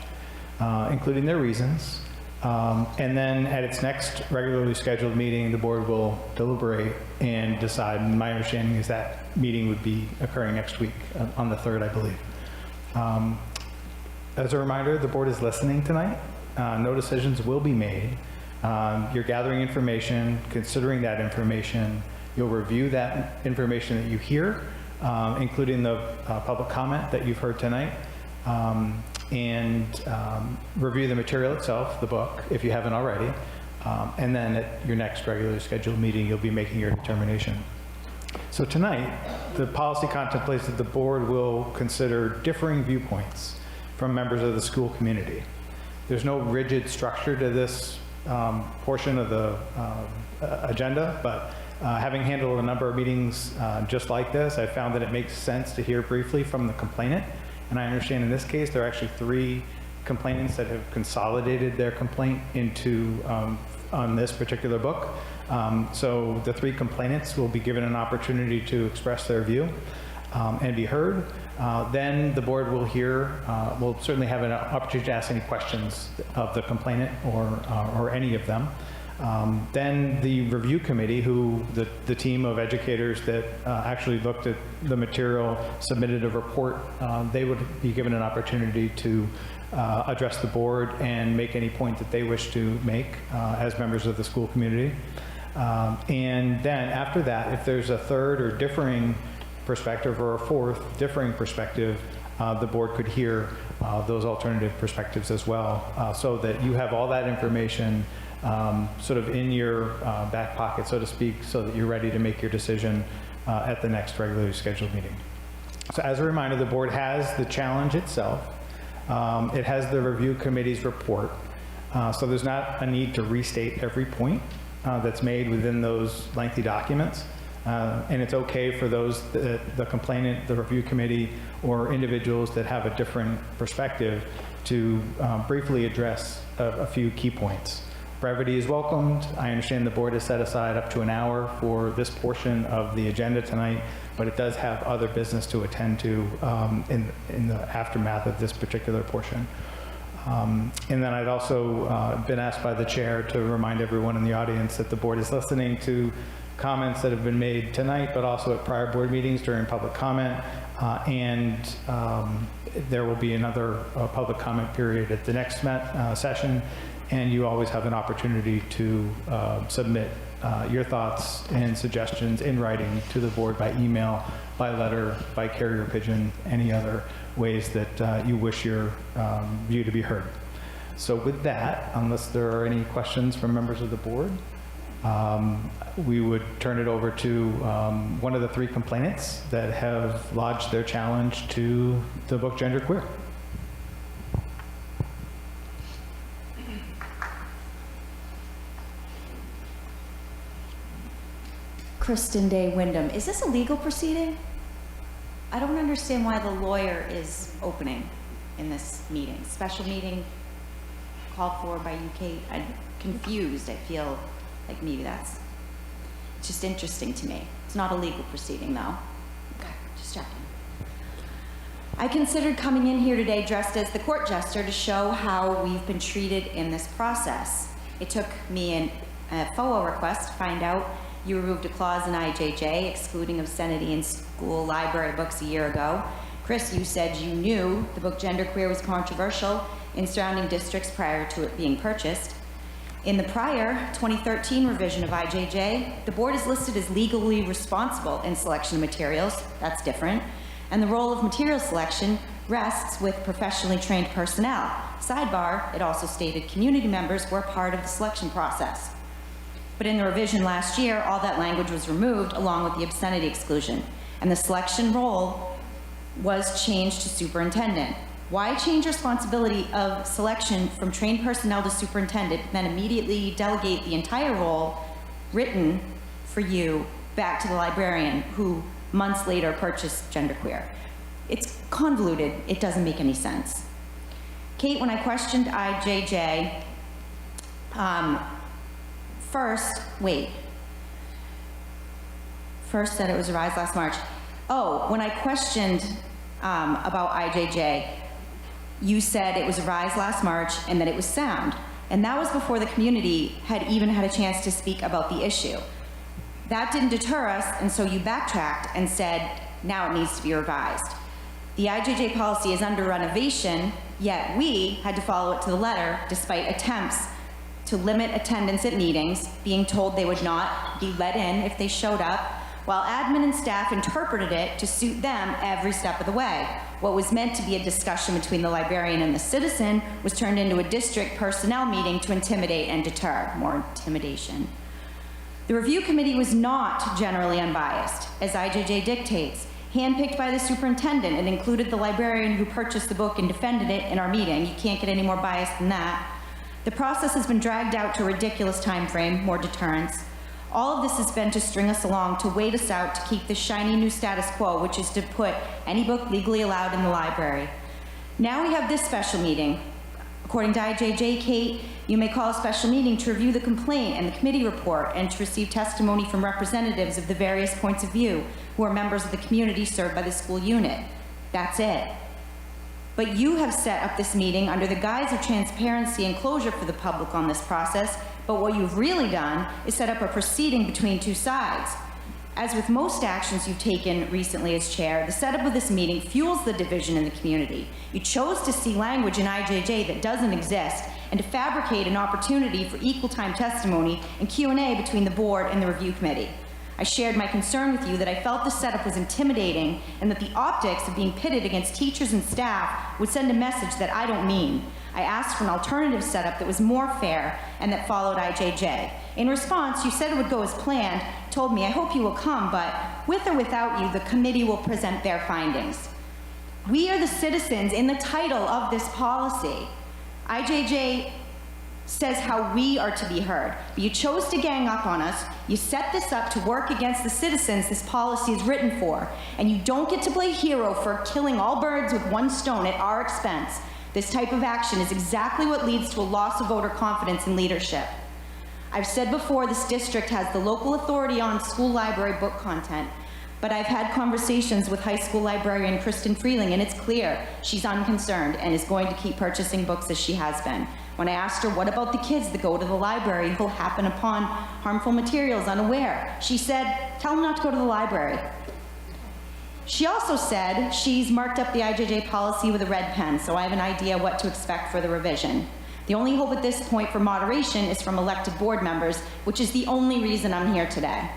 including their reasons. And then at its next regularly scheduled meeting, the board will deliberate and decide. And my understanding is that meeting would be occurring next week on the 3rd, I believe. As a reminder, the board is listening tonight. No decisions will be made. You're gathering information, considering that information. You'll review that information that you hear, including the public comment that you've heard tonight, and review the material itself, the book, if you haven't already. And then at your next regularly scheduled meeting, you'll be making your determination. So tonight, the policy contemplates that the board will consider differing viewpoints from members of the school community. There's no rigid structure to this portion of the agenda, but having handled a number of meetings just like this, I found that it makes sense to hear briefly from the complainant. And I understand in this case, there are actually 3 complainants that have consolidated their complaint into on this particular book. So the 3 complainants will be given an opportunity to express their view and be heard. Then the board will will certainly have an opportunity to ask any questions of the complainant or any of them. Then the review committee, the team of educators that actually looked at the material, submitted a report, they would be given an opportunity to address the board and make any point that they wish to make as members of the school community. And then after that, if there's a third or differing perspective or a fourth differing perspective, the board could hear those alternative perspectives as well, so that you have all that information sort of in your back pocket, so to speak, so that you're ready to make your decision at the next regularly scheduled meeting. So as a reminder, the board has the challenge itself. It has the review committee's report. So there's not a need to restate every point that's made within those lengthy documents. And it's okay for those, the complainant, the review committee, or individuals that have a different perspective to briefly address a few key points. Brevity is welcomed. I understand the board has set aside up to an hour for this portion of the agenda tonight, but it does have other business to attend to in the aftermath of this particular portion. And then I'd also been asked by the chair to remind everyone in the audience that the board is listening to comments that have been made tonight, but also at prior board meetings during public comment, and there will be another public comment period at the next session, and you always have an opportunity to submit your thoughts and suggestions in writing to the board by email, by letter, by carrier pigeon, any other ways that you wish your view to be heard. So with that, unless there are any questions from members of the board, we would turn it over to one of the 3 complainants that have lodged their challenge to the book Genderqueer. Kristen Day Wyndham. Is this a legal proceeding? I don't understand why the lawyer is opening in this meeting. Special meeting called for by you, Kate. I'm confused. I feel like maybe that's just interesting to me. It's not a legal proceeding, though. Okay, just checking. I considered coming in here today dressed as the court jester to show how we've been treated in this process. It took me a FOA request to find out you removed a clause in IJJ excluding obscenity in school library books a year ago. Chris, you said you knew the book Genderqueer was controversial in surrounding districts prior to it being purchased. In the prior 2013 revision of IJJ, the board is listed as legally responsible in selection of materials. That's different. And the role of material selection rests with professionally trained personnel. Sidebar, it also stated community members were part of the selection process. But in the revision last year, all that language was removed along with the obscenity exclusion, and the selection role was changed to superintendent. Why change responsibility of selection from trained personnel to superintendent, then immediately delegate the entire role written for you back to the librarian who months later purchased Genderqueer? It's convoluted. It doesn't make any sense. Kate, when I questioned IJJ, First said it was revised last March. Oh, when I questioned about IJJ, you said it was revised last March and that it was sound. And that was before the community had even had a chance to speak about the issue. That didn't deter us, and so you backtracked and said, now it needs to be revised. The IJJ policy is under renovation, yet we had to follow it to the letter despite attempts to limit attendance at meetings, being told they would not be let in if they showed up, while admin and staff interpreted it to suit them every step of the way. What was meant to be a discussion between the librarian and the citizen was turned into a district personnel meeting to intimidate and deter. More intimidation. The review committee was not generally unbiased, as IJJ dictates. Handpicked by the superintendent, it included the librarian who purchased the book and defended it in our meeting. You can't get any more biased than that. The process has been dragged out to a ridiculous time frame, more deterrence. All of this has been to string us along, to wait us out, to keep the shiny new status quo, which is to put any book legally allowed in the library. Now we have this special meeting. According to IJJ, Kate, you may call a special meeting to review the complaint and the committee report and to receive testimony from representatives of the various points of view who are members of the community served by the school unit. That's it. But you have set up this meeting under the guise of transparency and closure for the public on this process, but what you've really done is set up a proceeding between two sides. As with most actions you've taken recently as chair, the setup of this meeting fuels the division in the community. You chose to see language in IJJ that doesn't exist and to fabricate an opportunity for equal time testimony and Q&A between the board and the review committee. I shared my concern with you that I felt the setup was intimidating and that the optics of being pitted against teachers and staff would send a message that I don't mean. I asked for an alternative setup that was more fair and that followed IJJ. In response, you said it would go as planned, told me, I hope you will come, but with or without you, the committee will present their findings. We are the citizens in the title of this policy. IJJ says how we are to be heard. But you chose to gang up on us. You set this up to work against the citizens this policy is written for. And you don't get to play hero for killing all birds with one stone at our expense. This type of action is exactly what leads to a loss of voter confidence in leadership. I've said before, this district has the local authority on school library book content, but I've had conversations with high school librarian Kristen Freeling, and it's clear she's unconcerned and is going to keep purchasing books as she has been. When I asked her, what about the kids that go to the library who'll happen upon harmful materials unaware? She said, tell them not to go to the library. She also said she's marked up the IJJ policy with a red pen, so I have an idea what to expect for the revision. The only hope at this point for moderation is from elected board members, which is the only reason I'm here today.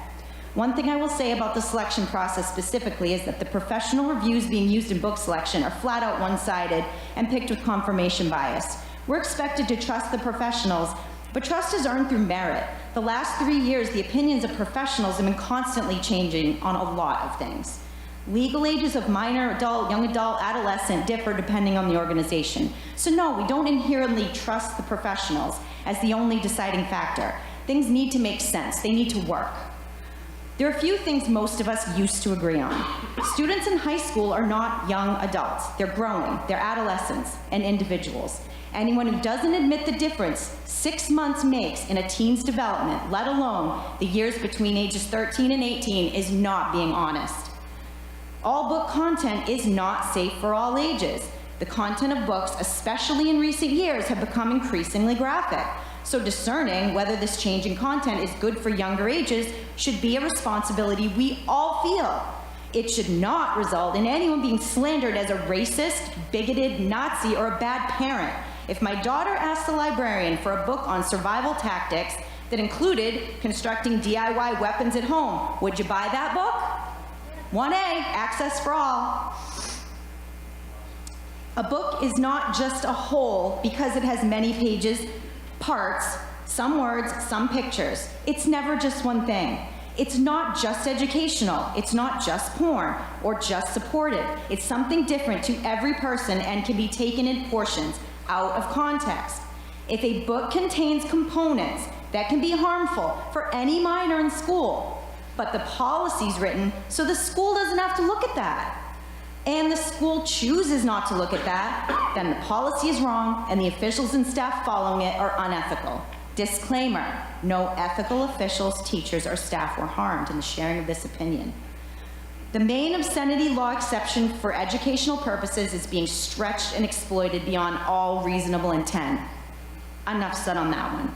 One thing I will say about the selection process specifically is that the professional reviews being used in book selection are flat out one-sided and picked with confirmation bias. We're expected to trust the professionals, but trust is earned through merit. the last 3 years, the opinions of professionals have been constantly changing on a lot of things. Legal ages of minor, adult, young adult, adolescent differ depending on the organization. So no, we don't inherently trust the professionals as the only deciding factor. Things need to make sense. They need to work. There are a few things most of us used to agree on. Students in high school are not young adults. They're growing. They're adolescents and individuals. Anyone who doesn't admit the difference 6 months makes in a teen's development, let alone the years between ages 13 and 18, is not being honest. All book content is not safe for all ages. The content of books, especially in recent years, have become increasingly graphic. So discerning whether this change in content is good for younger ages should be a responsibility we all feel. It should not result in anyone being slandered as a racist, bigoted, Nazi, or a bad parent. If my daughter asked the librarian for a book on survival tactics that included constructing DIY weapons at home, would you buy that book? 1A, access for all. A book is not just a whole because it has many pages, parts, some words, some pictures. It's never just one thing. It's not just educational. It's not just porn or just supportive. It's something different to every person and can be taken in portions out of context. If a book contains components that can be harmful for any minor in school, but the policy's written so the school doesn't have to look at that, and the school chooses not to look at that, then the policy is wrong and the officials and staff following it are unethical. Disclaimer, no ethical officials, teachers, or staff were harmed in the sharing of this opinion. The Maine obscenity law exception for educational purposes is being stretched and exploited beyond all reasonable intent. Enough said on that one.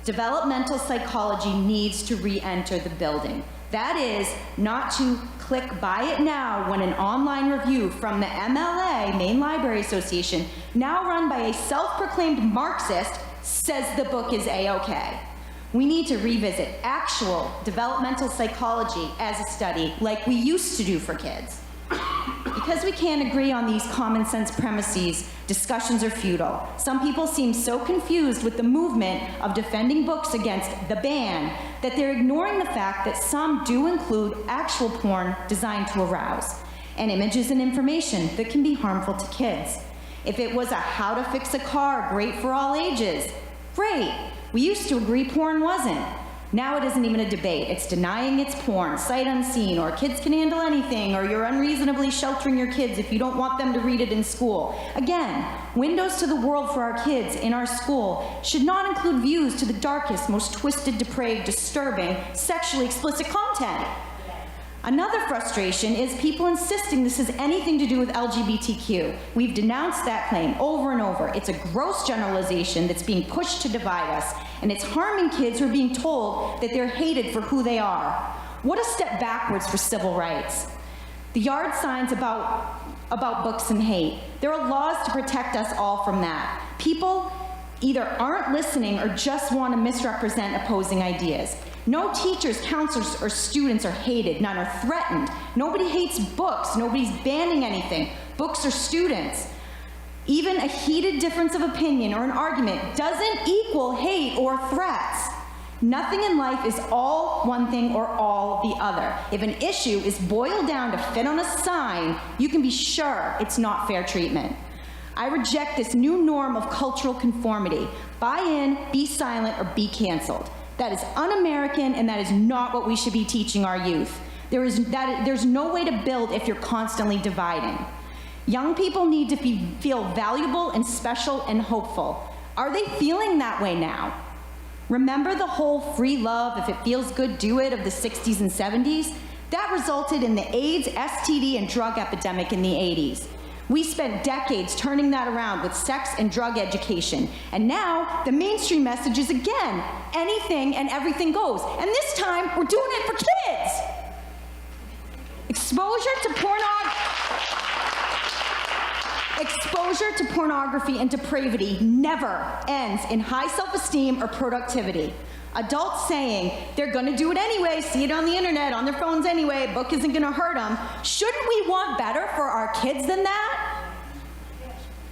Developmental psychology needs to re-enter the building. That is, not to click buy it now when an online review from the MLA, Maine Library Association, now run by a self-proclaimed Marxist, says the book is A-okay. We need to revisit actual developmental psychology as a study like we used to do for kids. Because we can't agree on these common sense premises, discussions are futile. Some people seem so confused with the movement of defending books against the ban that they're ignoring the fact that some do include actual porn designed to arouse, and images and information that can be harmful to kids. If it was a how to fix a car, great for all ages, great. We used to agree porn wasn't. Now it isn't even a debate. It's denying it's porn, sight unseen, or kids can handle anything, or you're unreasonably sheltering your kids if you don't want them to read it in school. Again, windows to the world for our kids in our school should not include views to the darkest, most twisted, depraved, disturbing, sexually explicit content. Another frustration is people insisting this has anything to do with LGBTQ. We've denounced that claim over and over. It's a gross generalization that's being pushed to divide us, and it's harming kids who are being told that they're hated for who they are. What a step backwards for civil rights. The yard signs about books and hate. There are laws to protect us all from that. People either aren't listening or just want to misrepresent opposing ideas. No teachers, counselors, or students are hated. None are threatened. Nobody hates books. Nobody's banning anything. Books are students. Even a heated difference of opinion or an argument doesn't equal hate or threats. Nothing in life is all one thing or all the other. If an issue is boiled down to fit on a sign, you can be sure it's not fair treatment. I reject this new norm of cultural conformity. Buy in, be silent, or be canceled. That is un-American, and that is not what we should be teaching our youth. There's no way to build if you're constantly dividing. Young people need to feel valuable and special and hopeful. Are they feeling that way now? Remember the whole free love, if it feels good, do it of the 60s and 70s? That resulted in the AIDS, STD, and drug epidemic in the 80s. We spent decades turning that around with sex and drug education. And now, the mainstream message is again, anything and everything goes. And this time, we're doing it for kids. Exposure to pornography and depravity never ends in high self-esteem or productivity. Adults saying they're gonna do it anyway, see it on the internet, on their phones anyway, a book isn't gonna hurt them. Shouldn't we want better for our kids than that?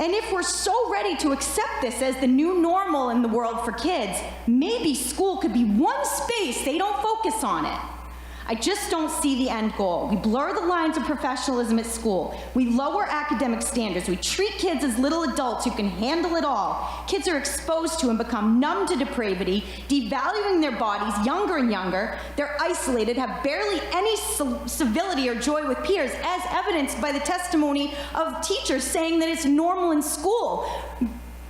And if we're so ready to accept this as the new normal in the world for kids, maybe school could be one space they don't focus on it. I just don't see the end goal. We blur the lines of professionalism at school. We lower academic standards. We treat kids as little adults who can handle it all. Kids are exposed to and become numb to depravity, devaluing their bodies younger and younger. They're isolated, have barely any civility or joy with peers, as evidenced by the testimony of teachers saying that it's normal in school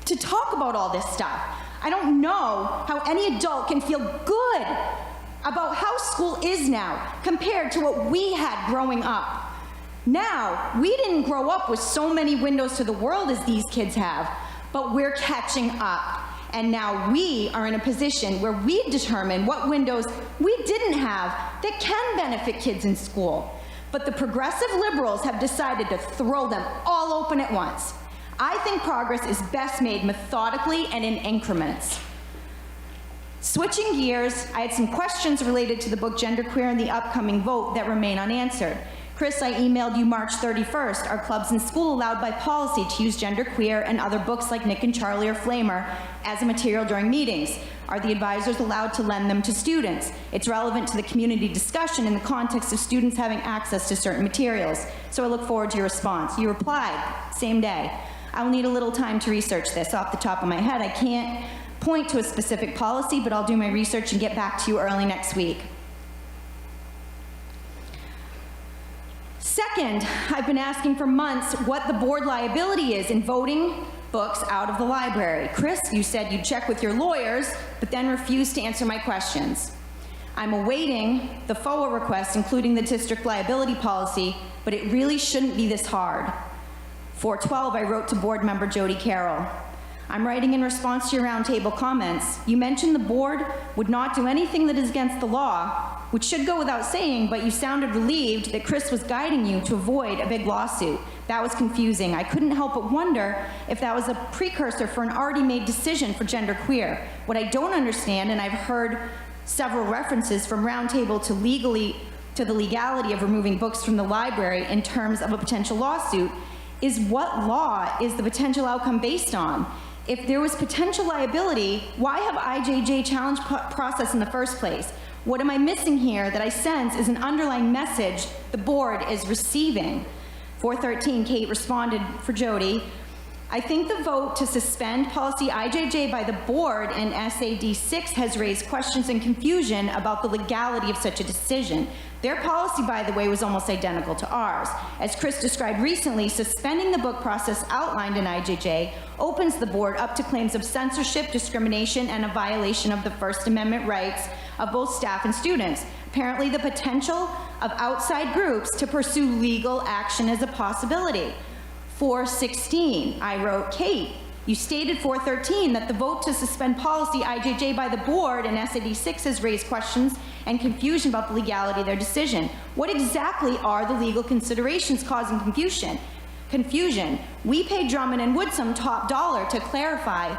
to talk about all this stuff. I don't know how any adult can feel good about how school is now compared to what we had growing up. Now, we didn't grow up with so many windows to the world as these kids have, but we're catching up. And now we are in a position where we determine what windows we didn't have that can benefit kids in school. But the progressive liberals have decided to throw them all open at once. I think progress is best made methodically and in increments. Switching gears, I had some questions related to the book Genderqueer and the upcoming vote that remain unanswered. Chris, I emailed you March 31st. Are clubs in school allowed by policy to use Genderqueer and other books like Nick and Charlie or Flamer as a material during meetings? Are the advisors allowed to lend them to students? It's relevant to the community discussion in the context of students having access to certain materials. So I look forward to your response. You replied, same day. I will need a little time to research this. Off the top of my head, I can't point to a specific policy, but I'll do my research and get back to you early next week. Second, I've been asking for months what the board liability is in voting books out of the library. Chris, you said you'd check with your lawyers, but then refused to answer my questions. I'm awaiting the FOA request, including the district liability policy, but it really shouldn't be this hard. 4/12, I wrote to board member Jody Carroll. I'm writing in response to your roundtable comments. You mentioned the board would not do anything that is against the law, which should go without saying, but you sounded relieved that Chris was guiding you to avoid a big lawsuit. That was confusing. I couldn't help but wonder if that was a precursor for an already made decision for Genderqueer. What I don't understand, and I've heard several references from roundtable to the legality of removing books from the library in terms of a potential lawsuit, is what law is the potential outcome based on? If there was potential liability, why have IJJ challenge process in the first place? What am I missing here that I sense is an underlying message the board is receiving? 4/13, Kate responded for Jody. I think the vote to suspend policy IJJ by the board in SAD6 has raised questions and confusion about the legality of such a decision. Their policy, by the way, was almost identical to ours. As Chris described recently, suspending the book process outlined in IJJ opens the board up to claims of censorship, discrimination, and a violation of the First Amendment rights of both staff and students. Apparently, the potential of outside groups to pursue legal action is a possibility. 4/16, I wrote, Kate, you stated 4/13 that the vote to suspend policy IJJ by the board in SAD6 has raised questions and confusion about the legality of their decision. What exactly are the legal considerations causing confusion? We paid Drummond and Woodsum top dollar to clarify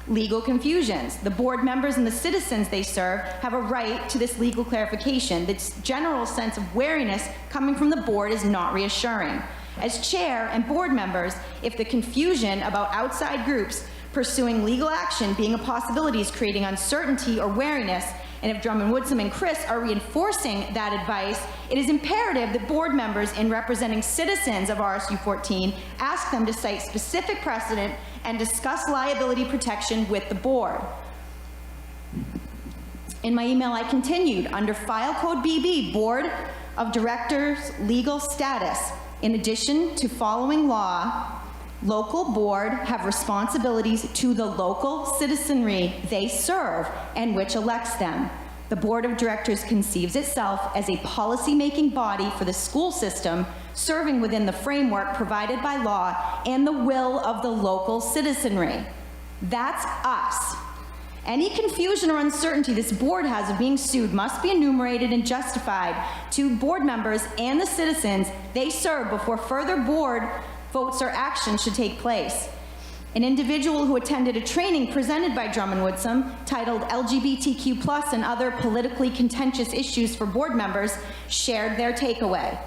legal confusions. The board members and the citizens they serve have a right to this legal clarification. This general sense of wariness coming from the board is not reassuring. As chair and board members, if the confusion about outside groups pursuing legal action being a possibility is creating uncertainty or wariness, and if Drummond, Woodsum, and Chris are reinforcing that advice, it is imperative that board members in representing citizens of RSU14 ask them to cite specific precedent and discuss liability protection with the board. In my email, I continued, under File Code BB, Board of Directors Legal Status, in addition to following law, local board have responsibilities to the local citizenry they serve and which elects them. The board of directors conceives itself as a policy-making body for the school system, serving within the framework provided by law and the will of the local citizenry. That's us. Any confusion or uncertainty this board has of being sued must be enumerated and justified to board members and the citizens they serve before further board votes or actions should take place. An individual who attended a training presented by Drummond Woodsum titled LGBTQ+ and Other Politically Contentious Issues for Board Members shared their takeaway.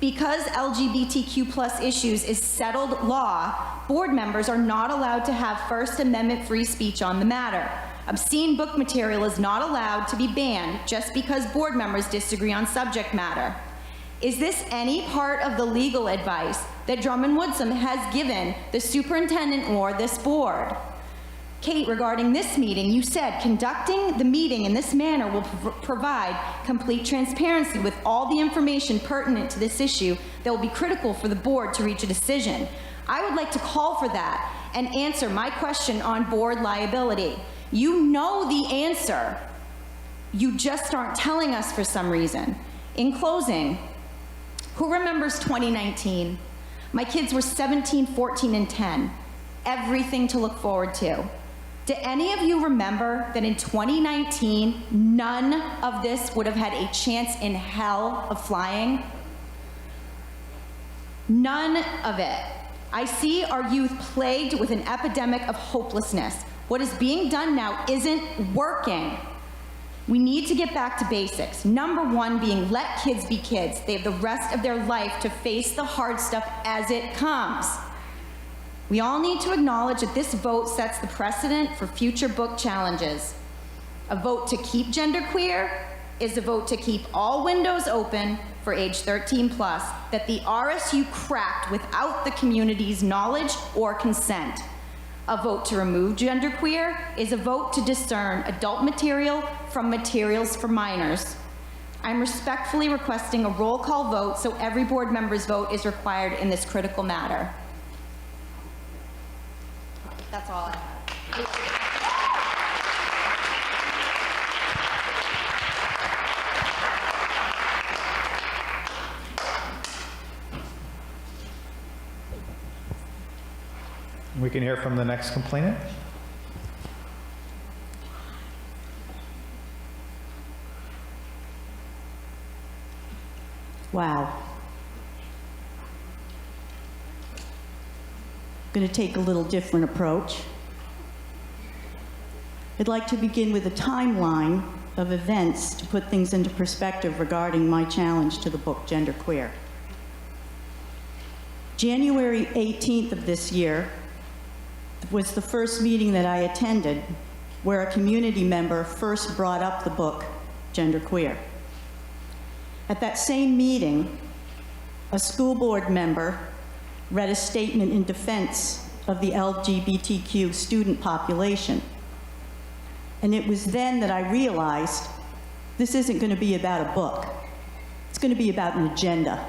Because LGBTQ+ issues is settled law, board members are not allowed to have First Amendment free speech on the matter. Obscene book material is not allowed to be banned just because board members disagree on subject matter. Is this any part of the legal advice that Drummond Woodsum has given the superintendent or this board? Kate, regarding this meeting, you said conducting the meeting in this manner will provide complete transparency with all the information pertinent to this issue that will be critical for the board to reach a decision. I would like to call for that and answer my question on board liability. You know the answer. You just aren't telling us for some reason. In closing, who remembers 2019? My kids were 17, 14, and 10. Everything to look forward to. Do any of you remember that in 2019, none of this would have had a chance in hell of flying? None of it. I see our youth plagued with an epidemic of hopelessness. What is being done now isn't working. We need to get back to basics. Number one being let kids be kids. They have the rest of their life to face the hard stuff as it comes. We all need to acknowledge that this vote sets the precedent for future book challenges. A vote to keep genderqueer is a vote to keep all windows open for age 13+, that the RSU cracked without the community's knowledge or consent. A vote to remove genderqueer is a vote to discern adult material from materials for minors. I'm respectfully requesting a roll call vote so every board member's vote is required in this critical matter. That's all I have. We can hear from the next complainant. Wow. I'm going to take a little different approach. I'd like to begin with a timeline of events to put things into perspective regarding my challenge to the book Genderqueer. January 18th of this year was the first meeting that I attended where a community member first brought up the book Genderqueer. At that same meeting, a school board member read a statement in defense of the LGBTQ student population. And it was then that I realized this isn't going to be about a book. It's going to be about an agenda.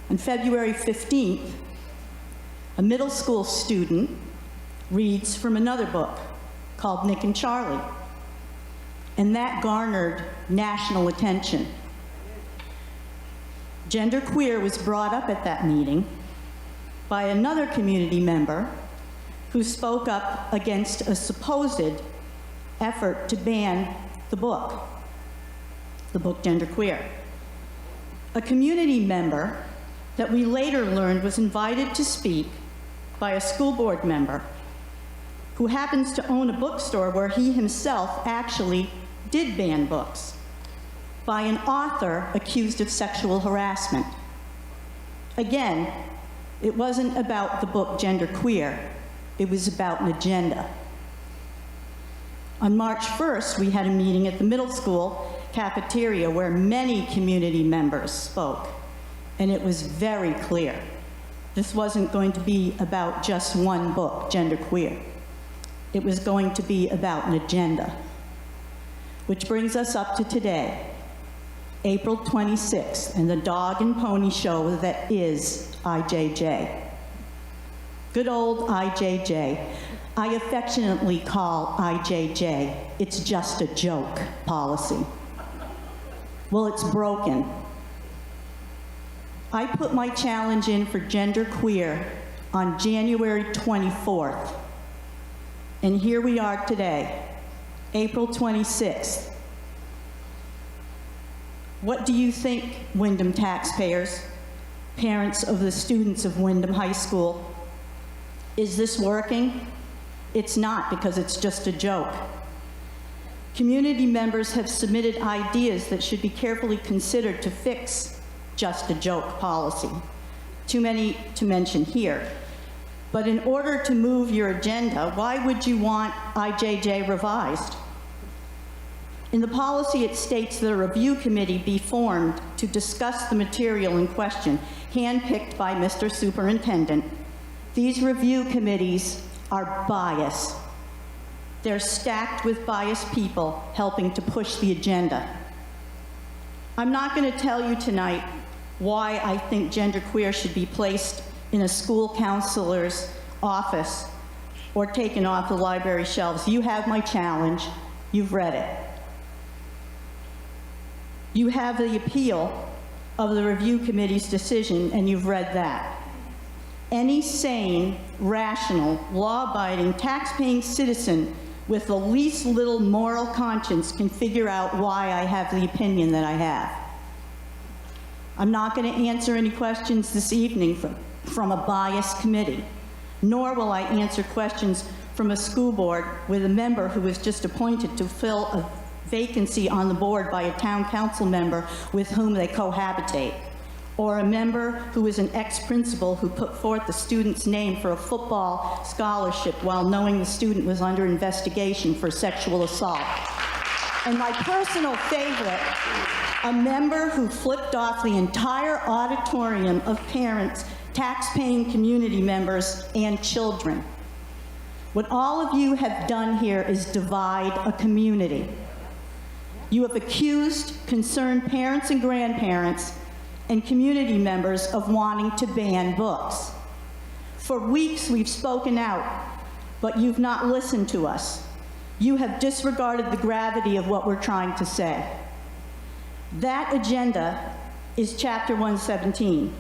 On February 15th, a middle school student reads from another book called Nick and Charlie. And that garnered national attention. Genderqueer was brought up at that meeting by another community member who spoke up against a supposed effort to ban the book Genderqueer. A community member that we later learned was invited to speak by a school board member who happens to own a bookstore where he himself actually did ban books, by an author accused of sexual harassment. Again, it wasn't about the book Genderqueer, it was about an agenda. On March 1st, we had a meeting at the middle school cafeteria where many community members spoke, and it was very clear. This wasn't going to be about just one book, Genderqueer. It was going to be about an agenda. Which brings us up to today, April 26th, and the dog and pony show that is IJJ. Good old IJJ. I affectionately call IJJ, it's just a joke policy. Well, it's broken. I put my challenge in for Genderqueer on January 24th. And here we are today, April 26th. What do you think, Windham taxpayers, parents of the students of Windham High School? Is this working? It's not, because it's just a joke. Community members have submitted ideas that should be carefully considered to fix just a joke policy. Too many to mention here. But in order to move your agenda, why would you want IJJ revised? In the policy, it states that a review committee be formed to discuss the material in question, handpicked by Mr. Superintendent. These review committees are biased. They're stacked with biased people helping to push the agenda. I'm not going to tell you tonight why I think genderqueer should be placed in a school counselor's office or taken off the library shelves. You have my challenge. You've read it. You have the appeal of the review committee's decision, and you've read that. Any sane, rational, law-abiding, tax-paying citizen with the least little moral conscience can figure out why I have the opinion that I have. I'm not going to answer any questions this evening from a biased committee, nor will I answer questions from a school board with a member who was just appointed to fill a vacancy on the board by a town council member with whom they cohabitate, or a member who is an ex-principal who put forth the student's name for a football scholarship while knowing the student was under investigation for sexual assault. And my personal favorite, a member who flipped off the entire auditorium of parents, tax-paying community members, and children. What all of you have done here is divide a community. You have accused concerned parents and grandparents and community members of wanting to ban books. For weeks we've spoken out, but you've not listened to us. You have disregarded the gravity of what we're trying to say. That agenda is Chapter 117.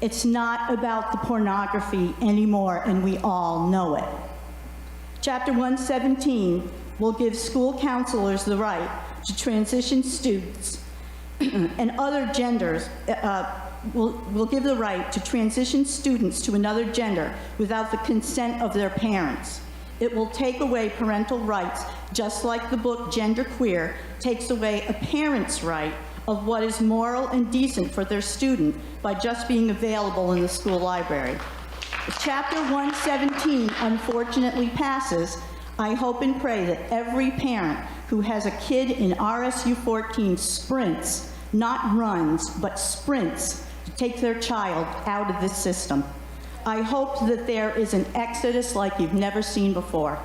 It's not about the pornography anymore, and we all know it. Chapter 117 will give school counselors the right to transition students and other genders, will give the right to transition students to another gender without the consent of their parents. It will take away parental rights, just like the book Genderqueer takes away a parent's right of what is moral and decent for their student by just being available in the school library. If Chapter 117 unfortunately passes, I hope and pray that every parent who has a kid in RSU14 sprints, not runs, but sprints to take their child out of this system. I hope that there is an exodus like you've never seen before.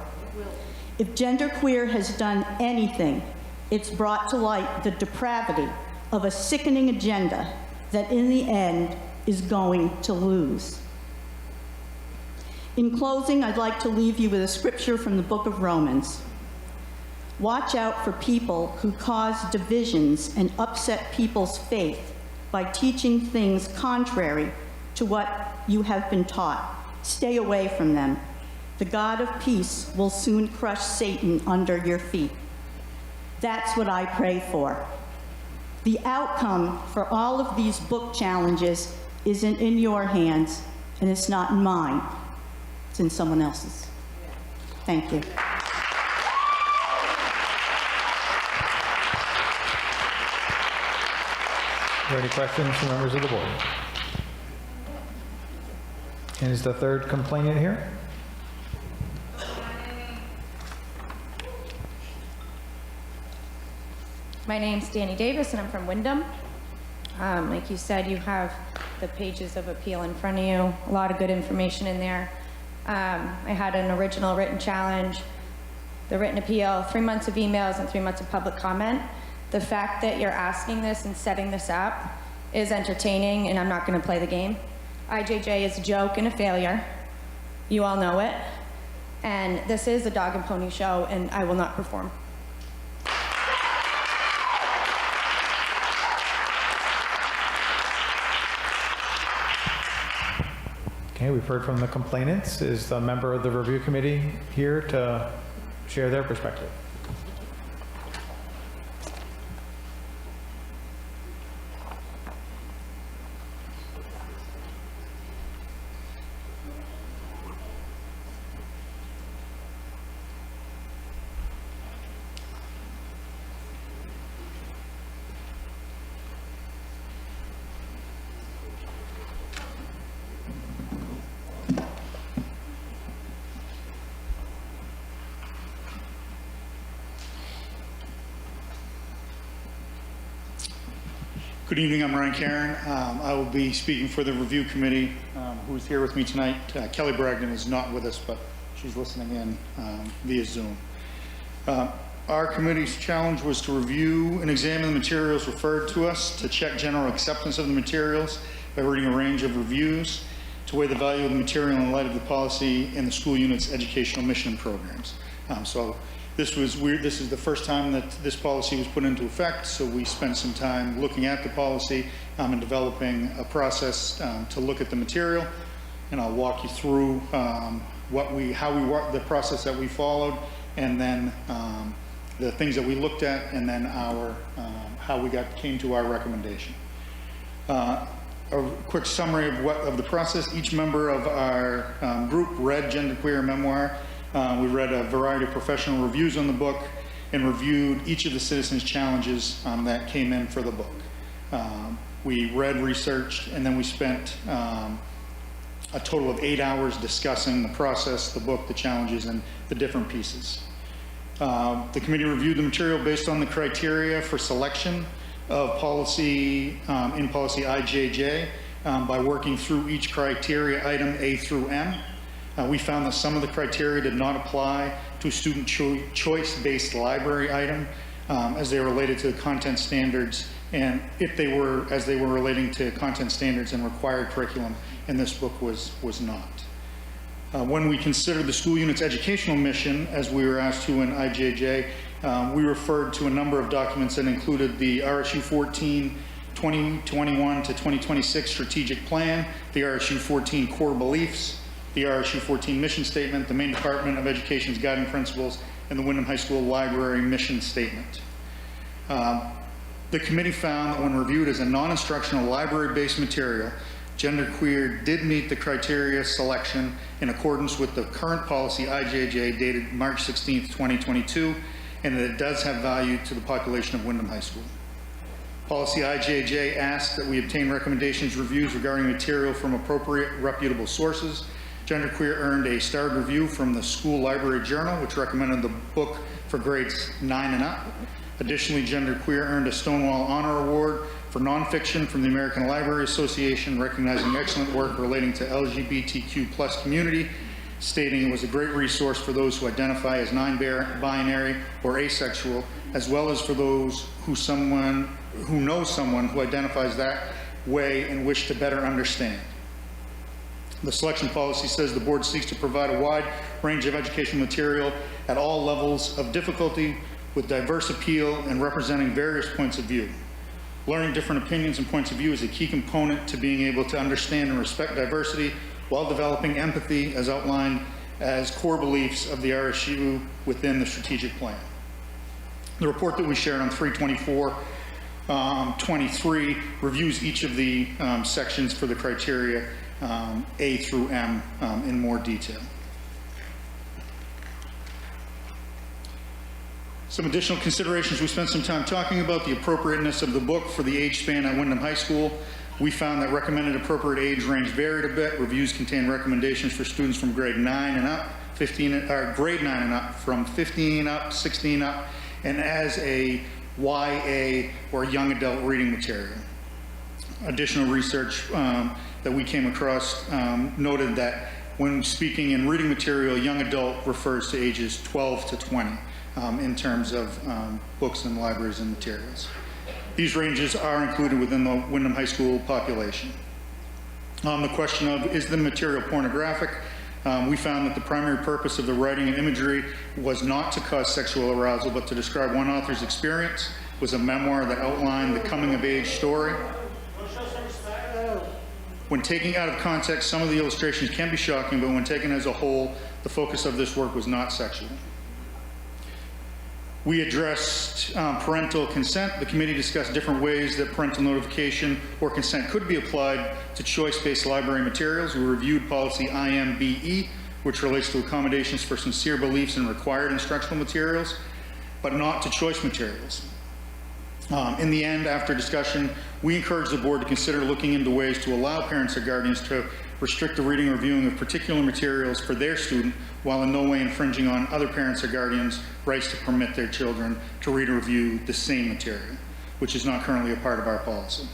If Genderqueer has done anything, it's brought to light the depravity of a sickening agenda that in the end is going to lose. In closing, I'd like to leave you with a scripture from the book of Romans. Watch out for people who cause divisions and upset people's faith by teaching things contrary to what you have been taught. Stay away from them. The God of peace will soon crush Satan under your feet. That's what I pray for. The outcome for all of these book challenges isn't in your hands, and it's not in mine. It's in someone else's. Thank you. Are there any questions from members of the board? And is the third complainant here? My name's Danny Davis, and I'm from Wyndham. Like you said, you have the pages of appeal in front of you, a lot of good information in there. I had an original written challenge, the written appeal, 3 months of emails, and 3 months of public comment. The fact that you're asking this and setting this up is entertaining, and I'm not going to play the game. IJJ is a joke and a failure. You all know it. And this is a dog and pony show, and I will not perform. Okay, we've heard from the complainants. Is the member of the review committee here to share their perspective? Good evening, I'm Ryan Karen. I will be speaking for the review committee who is here with me tonight. Kelly Bragdon is not with us, but she's listening in via Zoom. Our committee's challenge was to review and examine the materials referred to us, to check general acceptance of the materials by reading a range of reviews, to weigh the value of the material in light of the policy and the school unit's educational mission and programs. So this was weird. This is the first time that this policy was put into effect, so we spent some time looking at the policy and developing a process to look at the material. And I'll walk you through the process that we followed, and then the things that we looked at, and then how we came to our recommendation. A quick summary of the process. Each member of our group read Genderqueer Memoir. We read a variety of professional reviews on the book and reviewed each of the citizens' challenges that came in for the book. We read, researched, and then we spent a total of 8 hours discussing the process, the book, the challenges, and the different pieces. The committee reviewed the material based on the criteria for selection of policy in policy IJJ by working through each criteria item A through M. We found that some of the criteria did not apply to a student choice-based library item as they related to the content standards, and as they were relating to content standards and required curriculum, and this book was not. When we considered the school unit's educational mission, as we were asked to in IJJ, we referred to a number of documents that included the RSU14 2021 to 2026 strategic plan, the RSU14 core beliefs, the RSU14 mission statement, the Maine Department of Education's guiding principles, and the Windham High School Library mission statement. The committee found that when reviewed as a non-instructional library-based material, Genderqueer did meet the criteria selection in accordance with the current policy IJJ dated March 16th, 2022, and that it does have value to the population of Windham High School. Policy IJJ asked that we obtain recommendations, reviews regarding material from appropriate, reputable sources. Genderqueer earned a starred review from the School Library Journal, which recommended the book for grades 9 and up. Additionally, Genderqueer earned a Stonewall Honor Award for nonfiction from the American Library Association, recognizing excellent work relating to LGBTQ+ community, stating it was a great resource for those who identify as non-binary or asexual, as well as for those who know someone who identifies that way and wish to better understand. The selection policy says the board seeks to provide a wide range of educational material at all levels of difficulty with diverse appeal and representing various points of view. Learning different opinions and points of view is a key component to being able to understand and respect diversity while developing empathy as outlined as core beliefs of the RSU within the strategic plan. The report that we shared on 3/24/23 reviews each of the sections for the criteria A through M in more detail. Some additional considerations. We spent some time talking about the appropriateness of the book for the age span at Windham High School. We found that recommended appropriate age range varied a bit. Reviews contain recommendations for students from grade 9 and up, grade 9 and up, from 15 up, 16 up, and as a YA or young adult reading material. Additional research that we came across noted that when speaking in reading material, young adult refers to ages 12 to 20 in terms of books and libraries and materials. These ranges are included within the Windham High School population. The question of, is the material pornographic? We found that the primary purpose of the writing and imagery was not to cause sexual arousal, but to describe one author's experience. It was a memoir that outlined the coming-of-age story. When taken out of context, some of the illustrations can be shocking, but when taken as a whole, the focus of this work was not sexual. We addressed parental consent. The committee discussed different ways that parental notification or consent could be applied to choice-based library materials. We reviewed policy IMBE, which relates to accommodations for sincere beliefs in required instructional materials, but not to choice materials. In the end, after discussion, we encourage the board to consider looking into ways to allow parents or guardians to restrict the reading or viewing of particular materials for their student while in no way infringing on other parents or guardians' rights to permit their children to read or view the same material. which is not currently a part of our policy.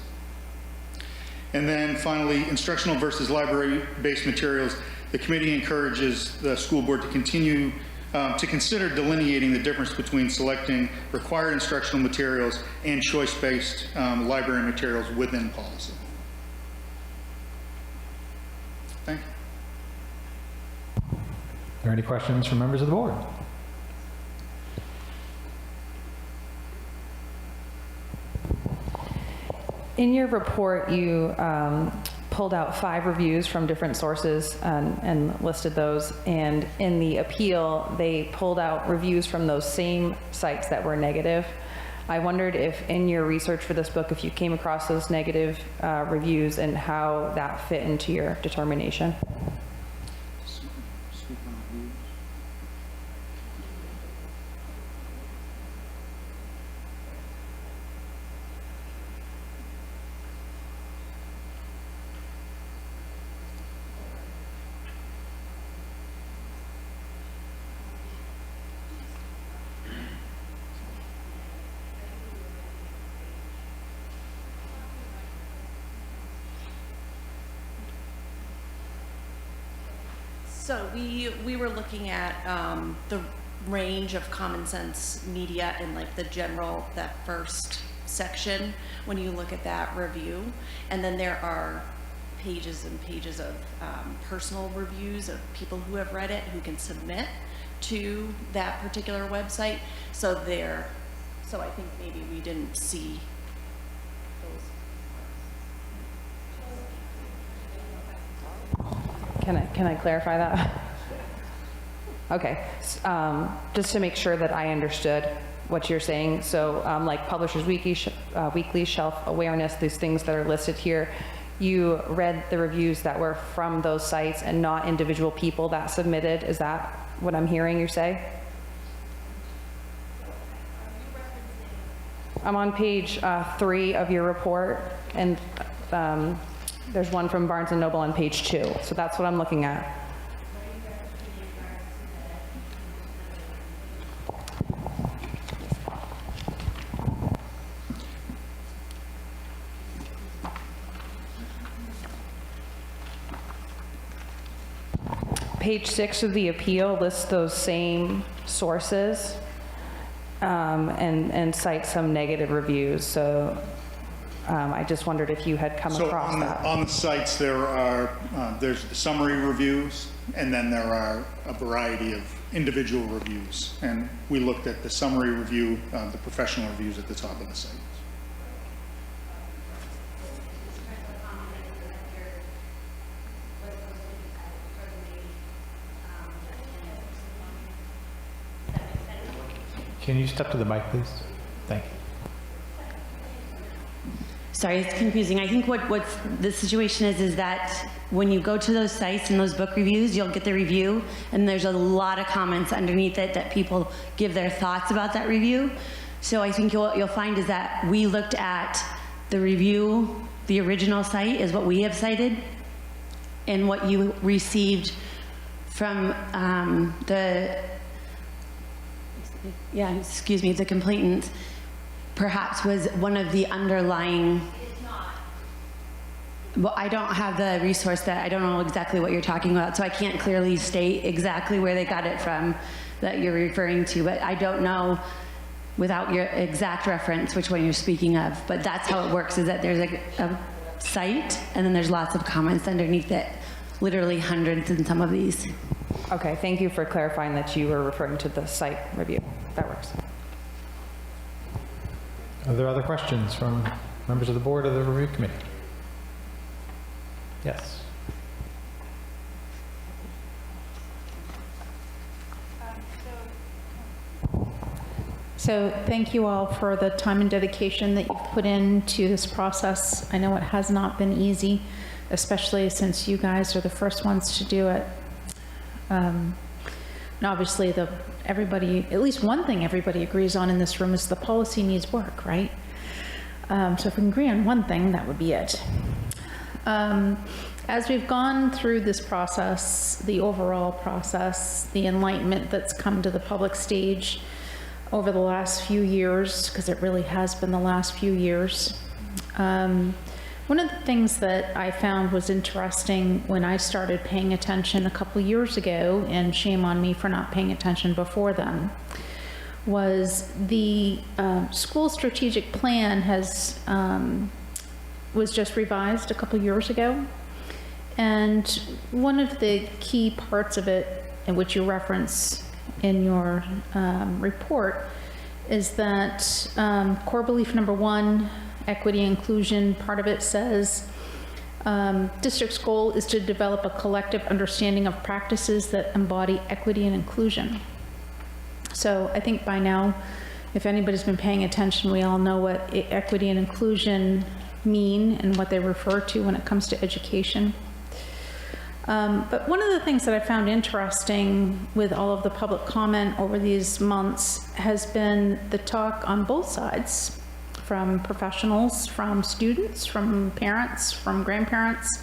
And then finally, instructional versus library-based materials. The committee encourages the school board to continue to consider delineating the difference between selecting required instructional materials and choice-based library materials within policy. Thank you. Are there any questions from members of the board? In your report, you pulled out 5 reviews from different sources and listed those. And in the appeal, they pulled out reviews from those same sites that were negative. I wondered if in your research for this book, if you came across those negative reviews and how that fit into your determination. So we were looking at the range of common sense media in like the general, that first section, when you look at that review. And then there are pages and pages of personal reviews of people who have read it, who can submit to that particular website. So I think maybe we didn't see Can I clarify that? Okay, just to make sure that I understood what you're saying. So like Publishers Weekly, Shelf Awareness, these things that are listed here, you read the reviews that were from those sites and not individual people that submitted. Is that what I'm hearing you say? I'm on page 3 of your report, and there's one from Barnes & Noble on page 2. So that's what I'm looking at. Page 6 of the appeal lists those same sources and cites some negative reviews. So I just wondered if you had come across that. On the sites, there's the summary reviews, and then there are a variety of individual reviews. And we looked at the summary review, the professional reviews at the top of the site. Can you step to the mic, please? Thank you. Sorry, it's confusing. I think what the situation is that when you go to those sites and those book reviews, you'll get the review, and there's a lot of comments underneath it that people give their thoughts about that review. So I think you'll find is that we looked at the review, the original site is what we have cited, and what you received from the complainant perhaps was one of the underlying. It's not. Well, I don't have the resource I don't know exactly what you're talking about, so I can't clearly state exactly where they got it from that you're referring to, but I don't know without your exact reference which one you're speaking of. But that's how it works, is that there's a site, and then there's lots of comments underneath it, literally hundreds in some of these. Okay, thank you for clarifying that you were referring to the site review. That works. Are there other questions from members of the board or the review committee? Yes. So thank you all for the time and dedication that you've put into this process. I know it has not been easy, especially since you guys are the first ones to do it. And obviously, everybody, at least one thing everybody agrees on in this room is the policy needs work, right? So if we can agree on one thing, that would be it. As we've gone through this process, the overall process, the enlightenment that's come to the public stage, over the last few years, because it really has been the last few years. One of the things that I found was interesting when I started paying attention a couple years ago, and shame on me for not paying attention before then, was the school strategic plan was just revised a couple years ago. And one of the key parts of it, in which you reference in your report, is that core belief number 1, equity and inclusion, part of it says, district's goal is to develop a collective understanding of practices that embody equity and inclusion. So I think by now, if anybody's been paying attention, we all know what equity and inclusion mean and what they refer to when it comes to education. But one of the things that I found interesting with all of the public comment over these months has been the talk on both sides, from professionals, from students, from parents, from grandparents,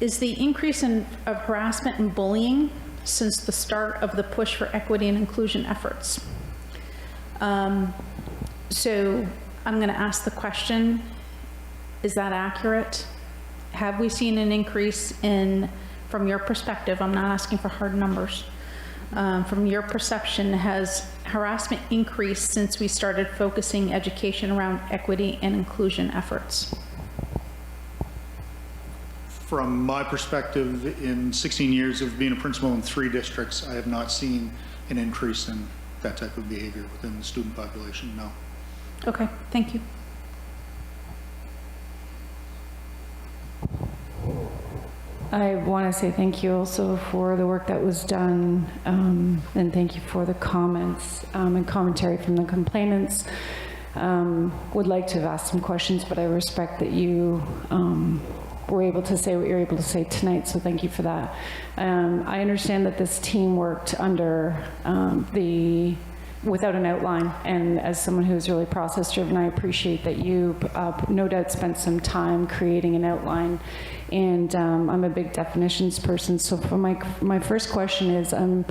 is the increase of harassment and bullying since the start of the push for equity and inclusion efforts. So I'm going to ask the question, is that accurate? Have we seen an increase from your perspective, I'm not asking for hard numbers, from your perception, has harassment increased since we started focusing education around equity and inclusion efforts? From my perspective, in 16 years of being a principal in 3 districts, I have not seen an increase in that type of behavior within the student population, no. Okay, thank you. I want to say thank you also for the work that was done, and thank you for the comments and commentary from the complainants. Would like to have asked some questions, but I respect that you were able to say what you're able to say tonight, so thank you for that. I understand that this team worked under without an outline, and as someone who's really process driven, I appreciate that you no doubt spent some time creating an outline, and I'm a big definitions person, so for my first question is, I'm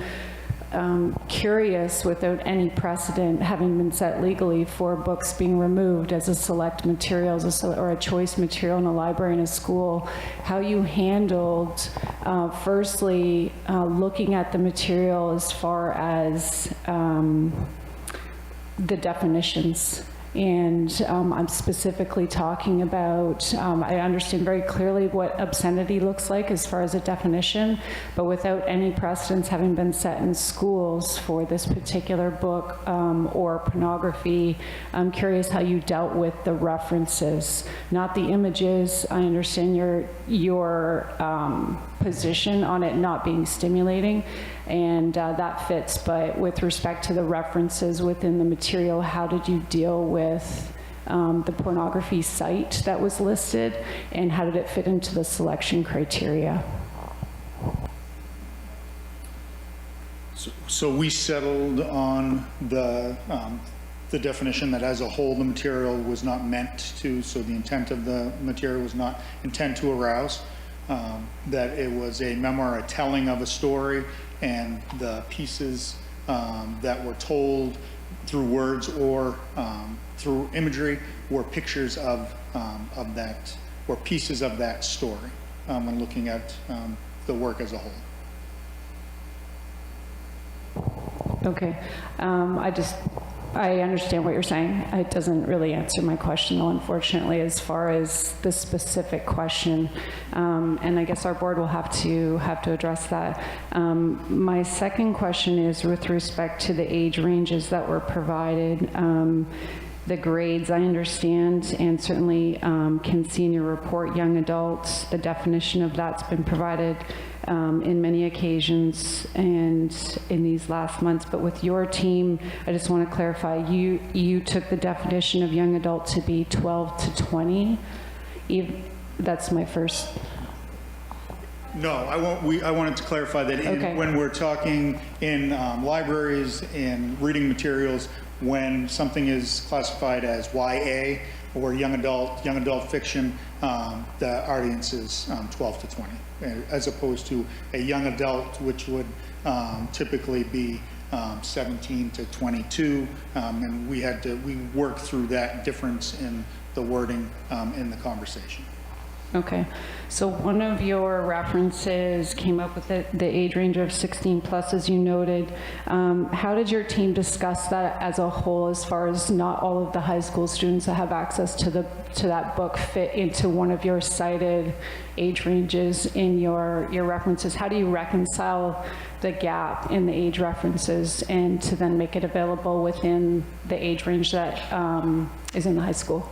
curious, without any precedent having been set legally for books being removed as a select material or a choice material in a library in a school, how you handled firstly looking at the material as far as the definitions. And I'm specifically talking about, I understand very clearly what obscenity looks like as far as a definition, but without any precedents having been set in schools for this particular book or pornography, I'm curious how you dealt with the references, not the images. I understand your position on it not being stimulating, and that fits, but with respect to the references within the material, how did you deal with the pornography site that was listed, and how did it fit into the selection criteria? So we settled on the definition that as a whole the material was not meant to, so the intent of the material was not intent to arouse, that it was a memoir, a telling of a story, and the pieces that were told through words or through imagery were pictures of that, or pieces of that story when looking at the work as a whole. Okay, I understand what you're saying. It doesn't really answer my question, though, unfortunately, as far as the specific question. And I guess our board will have to address that. My second question is with respect to the age ranges that were provided. The grades, I understand, and certainly can see in your report, young adults, the definition of that's been provided in many occasions and in these last months. But with your team, I just want to clarify, you took the definition of young adult to be 12 to 20? That's my first. No, I wanted to clarify that when we're talking in libraries and reading materials, when something is classified as YA or young adult fiction, the audience is 12 to 20, as opposed to a young adult, which would typically be 17 to 22, and we worked through that difference in the wording in the conversation. Okay, so one of your references came up with the age range of 16 plus, as you noted. How did your team discuss that as a whole, as far as not all of the high school students that have access to that book fit into one of your cited age ranges in your references? How do you reconcile the gap in the age references and to then make it available within the age range that is in the high school?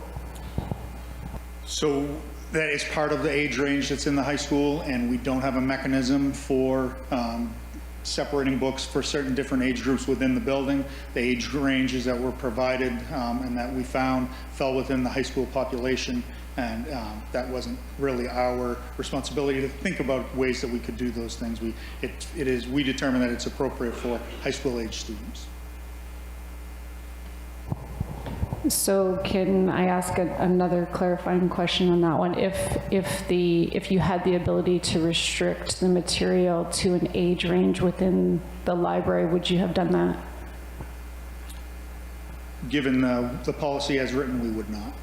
So that is part of the age range that's in the high school, and we don't have a mechanism for separating books for certain different age groups within the building. The age ranges that were provided and that we found fell within the high school population, and that wasn't really our responsibility to think about ways that we could do those things. We determine that it's appropriate for high school age students. So can I ask another clarifying question on that one? If you had the ability to restrict the material to an age range within the library, would you have done that? Given the policy as written, we would not.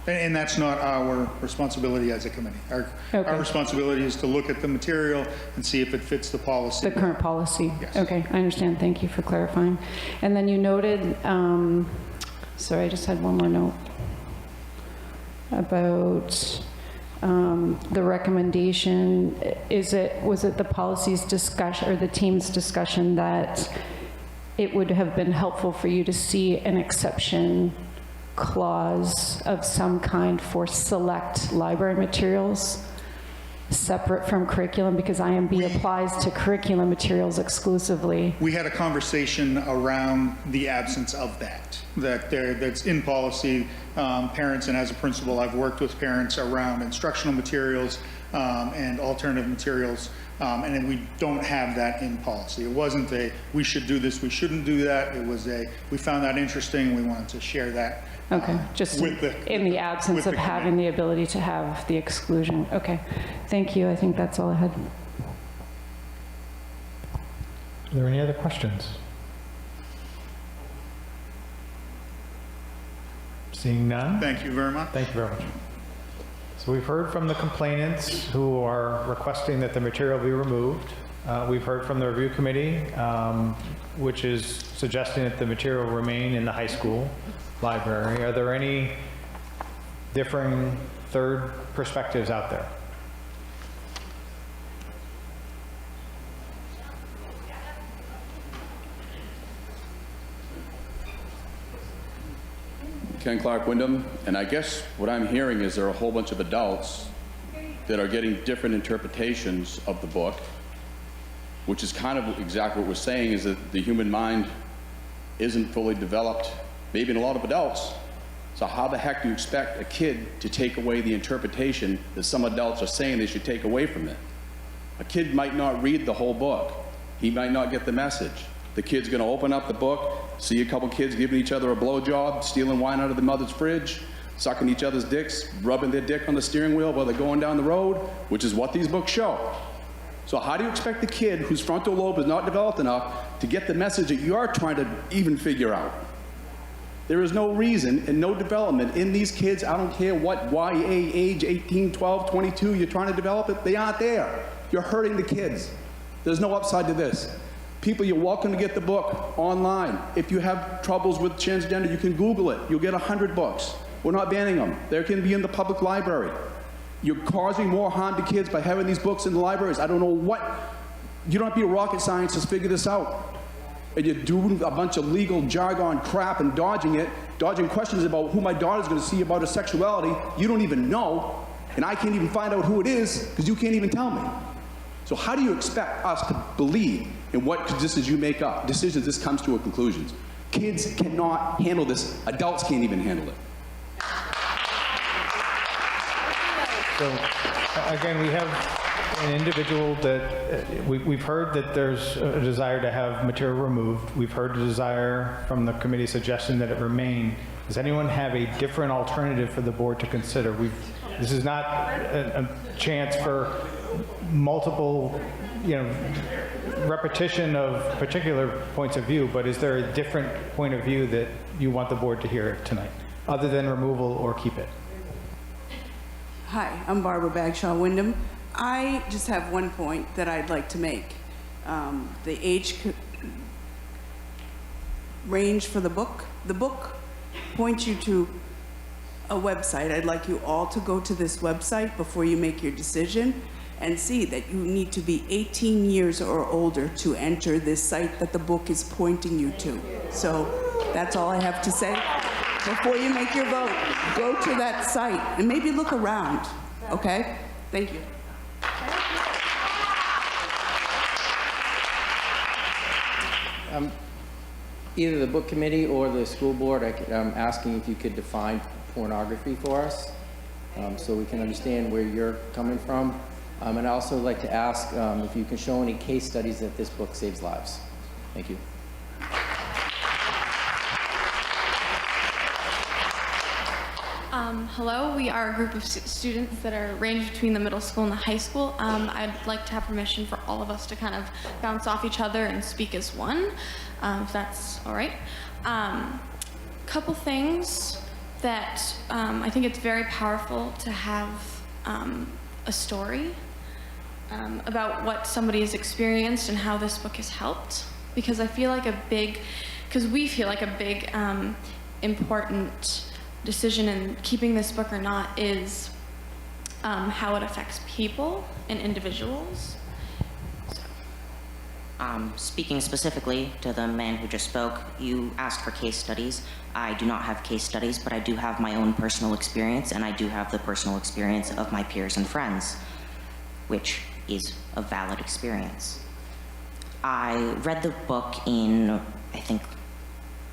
And that's not our responsibility as a committee. Our responsibility is to look at the material and see if it fits the policy. The current policy? Yes. Okay, I understand. Thank you for clarifying. And then you noted, sorry, I just had one more note about the recommendation. Was it the policy's discussion or the team's discussion that it would have been helpful for you to see an exception clause of some kind for select library materials separate from curriculum, because IMB applies to curriculum materials exclusively? We had a conversation around the absence of that's in policy. Parents, and as a principal, I've worked with parents around instructional materials and alternative materials, and then we don't have that in policy. It wasn't we should do this, we shouldn't do that. It was we found that interesting, we wanted to share that. Okay, just in the absence of having the ability to have the exclusion. Okay, thank you. I think that's all I had. Are there any other questions? Seeing none? Thank you very much. Thank you very much. So we've heard from the complainants who are requesting that the material be removed. We've heard from the review committee, which is suggesting that the material remain in the high school library. Are there any differing third perspectives out there? Ken Clark, Wyndham, and I guess what I'm hearing is there are a whole bunch of adults that are getting different interpretations of the book, which is kind of exactly what we're saying, is that the human mind isn't fully developed, maybe in a lot of adults. So how the heck do you expect a kid to take away the interpretation that some adults are saying they should take away from it? A kid might not read the whole book. He might not get the message. The kid's gonna open up the book, see a couple kids giving each other a blowjob, stealing wine out of the mother's fridge, sucking each other's dicks, rubbing their dick on the steering wheel while they're going down the road, which is what these books show. So how do you expect the kid whose frontal lobe is not developed enough to get the message that you are trying to even figure out? There is no reason and no development in these kids. I don't care what YA age, 18, 12, 22, you're trying to develop it, they aren't there. You're hurting the kids. There's no upside to this. People, you're welcome to get the book online. If you have troubles with transgender, you can Google it. You'll get 100 books. We're not banning them. They can be in the public library. You're causing more harm to kids by having these books in the libraries. I don't know what, you don't have to be a rocket scientist to figure this out. And you're doing a bunch of legal jargon crap and dodging it, dodging questions about who my daughter's gonna see about her sexuality. You don't even know, and I can't even find out who it is because you can't even tell me. So how do you expect us to believe in what decisions you make up, decisions this comes to a conclusion? Kids cannot handle this. Adults can't even handle it. So again, we have an individual that we've heard that there's a desire to have material removed. We've heard a desire from the committee suggesting that it remain. Does anyone have a different alternative for the board to consider? This is not a chance for multiple, repetition of particular points of view, but is there a different point of view that you want the board to hear tonight, other than removal or keep it? Hi, I'm Barbara Bagshaw Wyndham. I just have one point that I'd like to make. The age range for the book points you to a website. I'd like you all to go to this website before you make your decision and see that you need to be 18 years or older to enter this site that the book is pointing you to. So that's all I have to say. Before you make your vote, go to that site and maybe look around, okay? Thank you. Either the book committee or the school board, I'm asking if you could define pornography for us so we can understand where you're coming from. And I'd also like to ask if you can show any case studies that this book saves lives. Thank you. Hello, we are a group of students that are ranged between the middle school and the high school. I'd like to have permission for all of us to kind of bounce off each other and speak as one, if that's all right. Couple things that I think it's very powerful to have a story about what somebody has experienced and how this book has helped, because I feel like we feel like a big important decision in keeping this book or not is how it affects people and individuals. Speaking specifically to the man who just spoke, you asked for case studies. I do not have case studies, but I do have my own personal experience, and I do have the personal experience of my peers and friends, which is a valid experience. I read the book in, I think,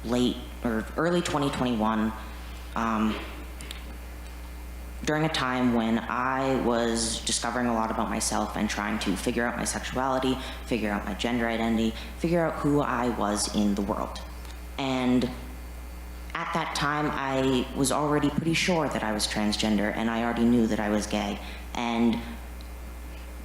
late or early 2021, during a time when I was discovering a lot about myself and trying to figure out my sexuality, figure out my gender identity, figure out who I was in the world. And at that time, I was already pretty sure that I was transgender, and I already knew that I was gay,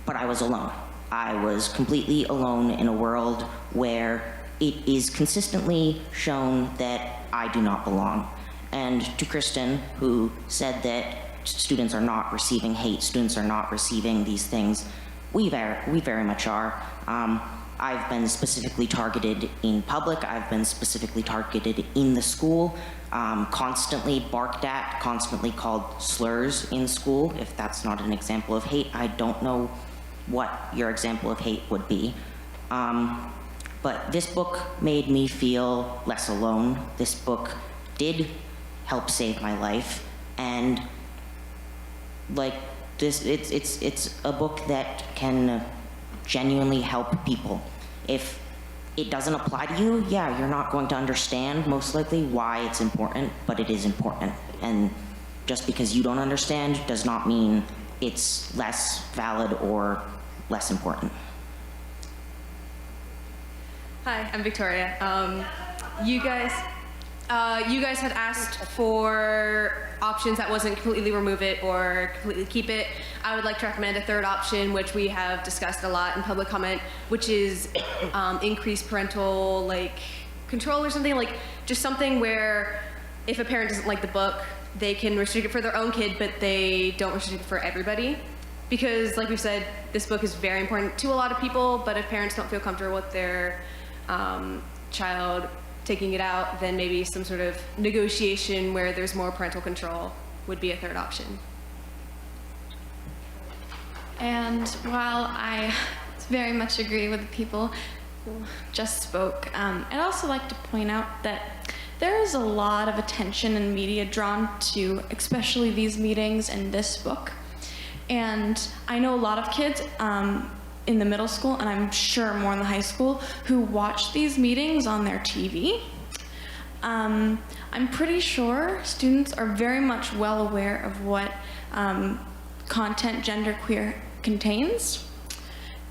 but I was alone. I was completely alone in a world where it is consistently shown that I do not belong. And to Kristen, who said that students are not receiving hate, students are not receiving these things, we very much are. I've been specifically targeted in public, I've been specifically targeted in the school, constantly barked at, constantly called slurs in school. If that's not an example of hate, I don't know what your example of hate would be. But this book made me feel less alone. This book did help save my life, and it's a book that can genuinely help people. If it doesn't apply to you, yeah, you're not going to understand most likely why it's important, but it is important. And just because you don't understand does not mean it's less valid or less important. Hi, I'm Victoria. You guys had asked for options that wasn't completely remove it or completely keep it. I would like to recommend a third option, which we have discussed a lot in public comment, which is increased parental control or something, just something where if a parent doesn't like the book, they can restrict it for their own kid, but they don't restrict it for everybody. Because like we've said, this book is very important to a lot of people, but if parents don't feel comfortable with their child taking it out, then maybe some sort of negotiation where there's more parental control would be a third option. And while I very much agree with the people who just spoke, I'd also like to point out that there is a lot of attention and media drawn to especially these meetings and this book. And I know a lot of kids in the middle school, and I'm sure more in the high school, who watch these meetings on their TV. I'm pretty sure students are very much well aware of what content genderqueer contains,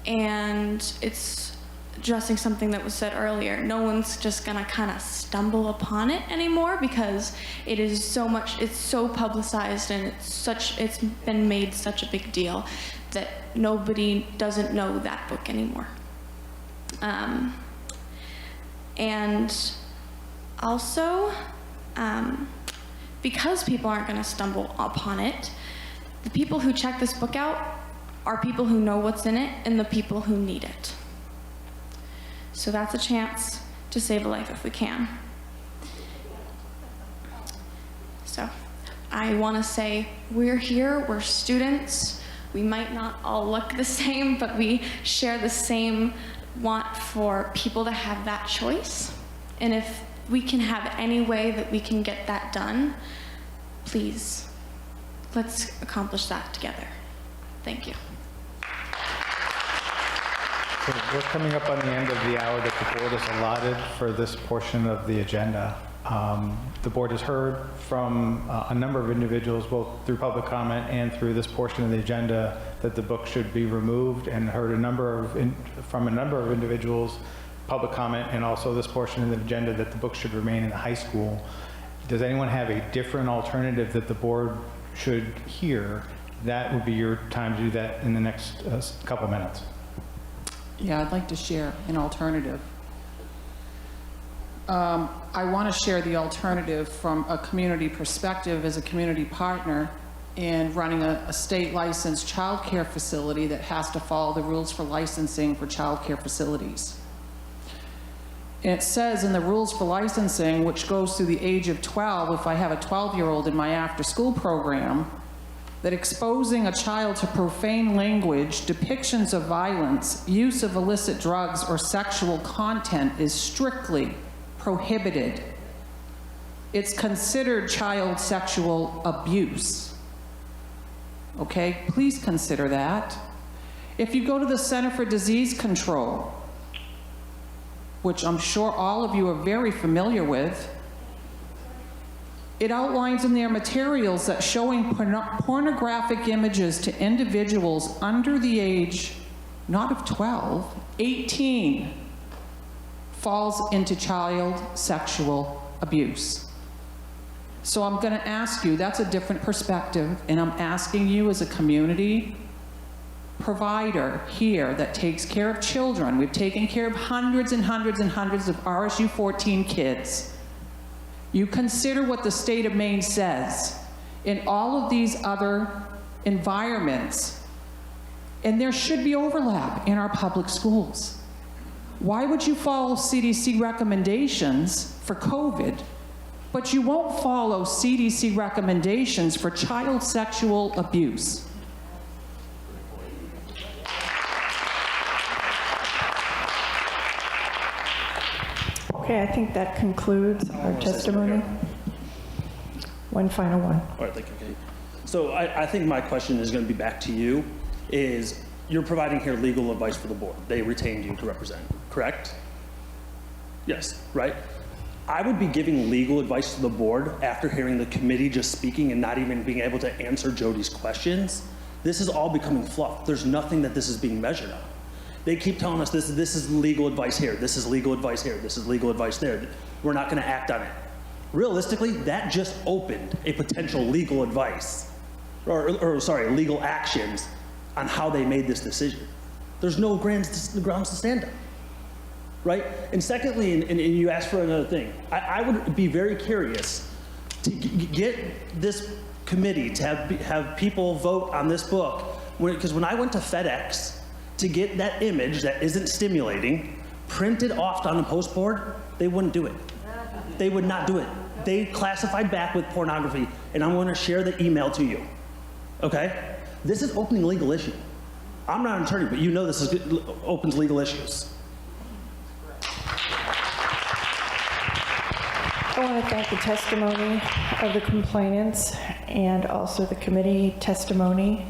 and it's addressing something that was said earlier. No one's just gonna kind of stumble upon it anymore because it is so much, it's so publicized and it's been made such a big deal that nobody doesn't know that book anymore. And also, because people aren't gonna stumble upon it, the people who check this book out are people who know what's in it and the people who need it. So that's a chance to save a life if we can. So I want to say we're here, we're students. We might not all look the same, but we share the same want for people to have that choice. And if we can have any way that we can get that done, please, let's accomplish that together. Thank you. So we're coming up on the end of the hour that the board has allotted for this portion of the agenda. The board has heard from a number of individuals, both through public comment and through this portion of the agenda, that the book should be removed, and heard from a number of individuals, public comment, and also this portion of the agenda, that the book should remain in the high school. Does anyone have a different alternative that the board should hear? That would be your time to do that in the next couple minutes. Yeah, I'd like to share an alternative. I want to share the alternative from a community perspective as a community partner in running a state licensed child care facility that has to follow the rules for licensing for child care facilities. And it says in the rules for licensing, which goes through the age of 12, if I have a 12-year-old in my after-school program, that exposing a child to profane language, depictions of violence, use of illicit drugs, or sexual content is strictly prohibited. It's considered child sexual abuse. Okay, please consider that. If you go to the Center for Disease Control, which I'm sure all of you are very familiar with, it outlines in their materials that showing pornographic images to individuals under the age, not of 12, 18, falls into child sexual abuse. So I'm going to ask you, that's a different perspective, and I'm asking you as a community provider here that takes care of children. We've taken care of hundreds and hundreds and hundreds of RSU14 kids. You consider what the state of Maine says in all of these other environments, and there should be overlap in our public schools. Why would you follow CDC recommendations for COVID, but you won't follow CDC recommendations for child sexual abuse? Okay, I think that concludes our testimony. One final one. All right, thank you, Kate. So I think my question is going to be back to you, is you're providing here legal advice for the board. They retained you to represent, correct? Yes, right? I would be giving legal advice to the board after hearing the committee just speaking and not even being able to answer Jody's questions. This is all becoming fluff. There's nothing that this is being measured on. They keep telling us this is legal advice here, this is legal advice here, this is legal advice there. We're not going to act on it. Realistically, that just opened a potential legal advice, legal actions on how they made this decision. There's no grounds to stand on, right? And secondly, and you asked for another thing, I would be very curious to get this committee to have people vote on this book, because when I went to FedEx to get that image that isn't stimulating printed off on the postboard, they wouldn't do it. They would not do it. They classified back with pornography, and I'm going to share the email to you. Okay? This is opening legal issue. I'm not an attorney, but you know this opens legal issues. I want to thank the testimony of the complainants and also the committee testimony.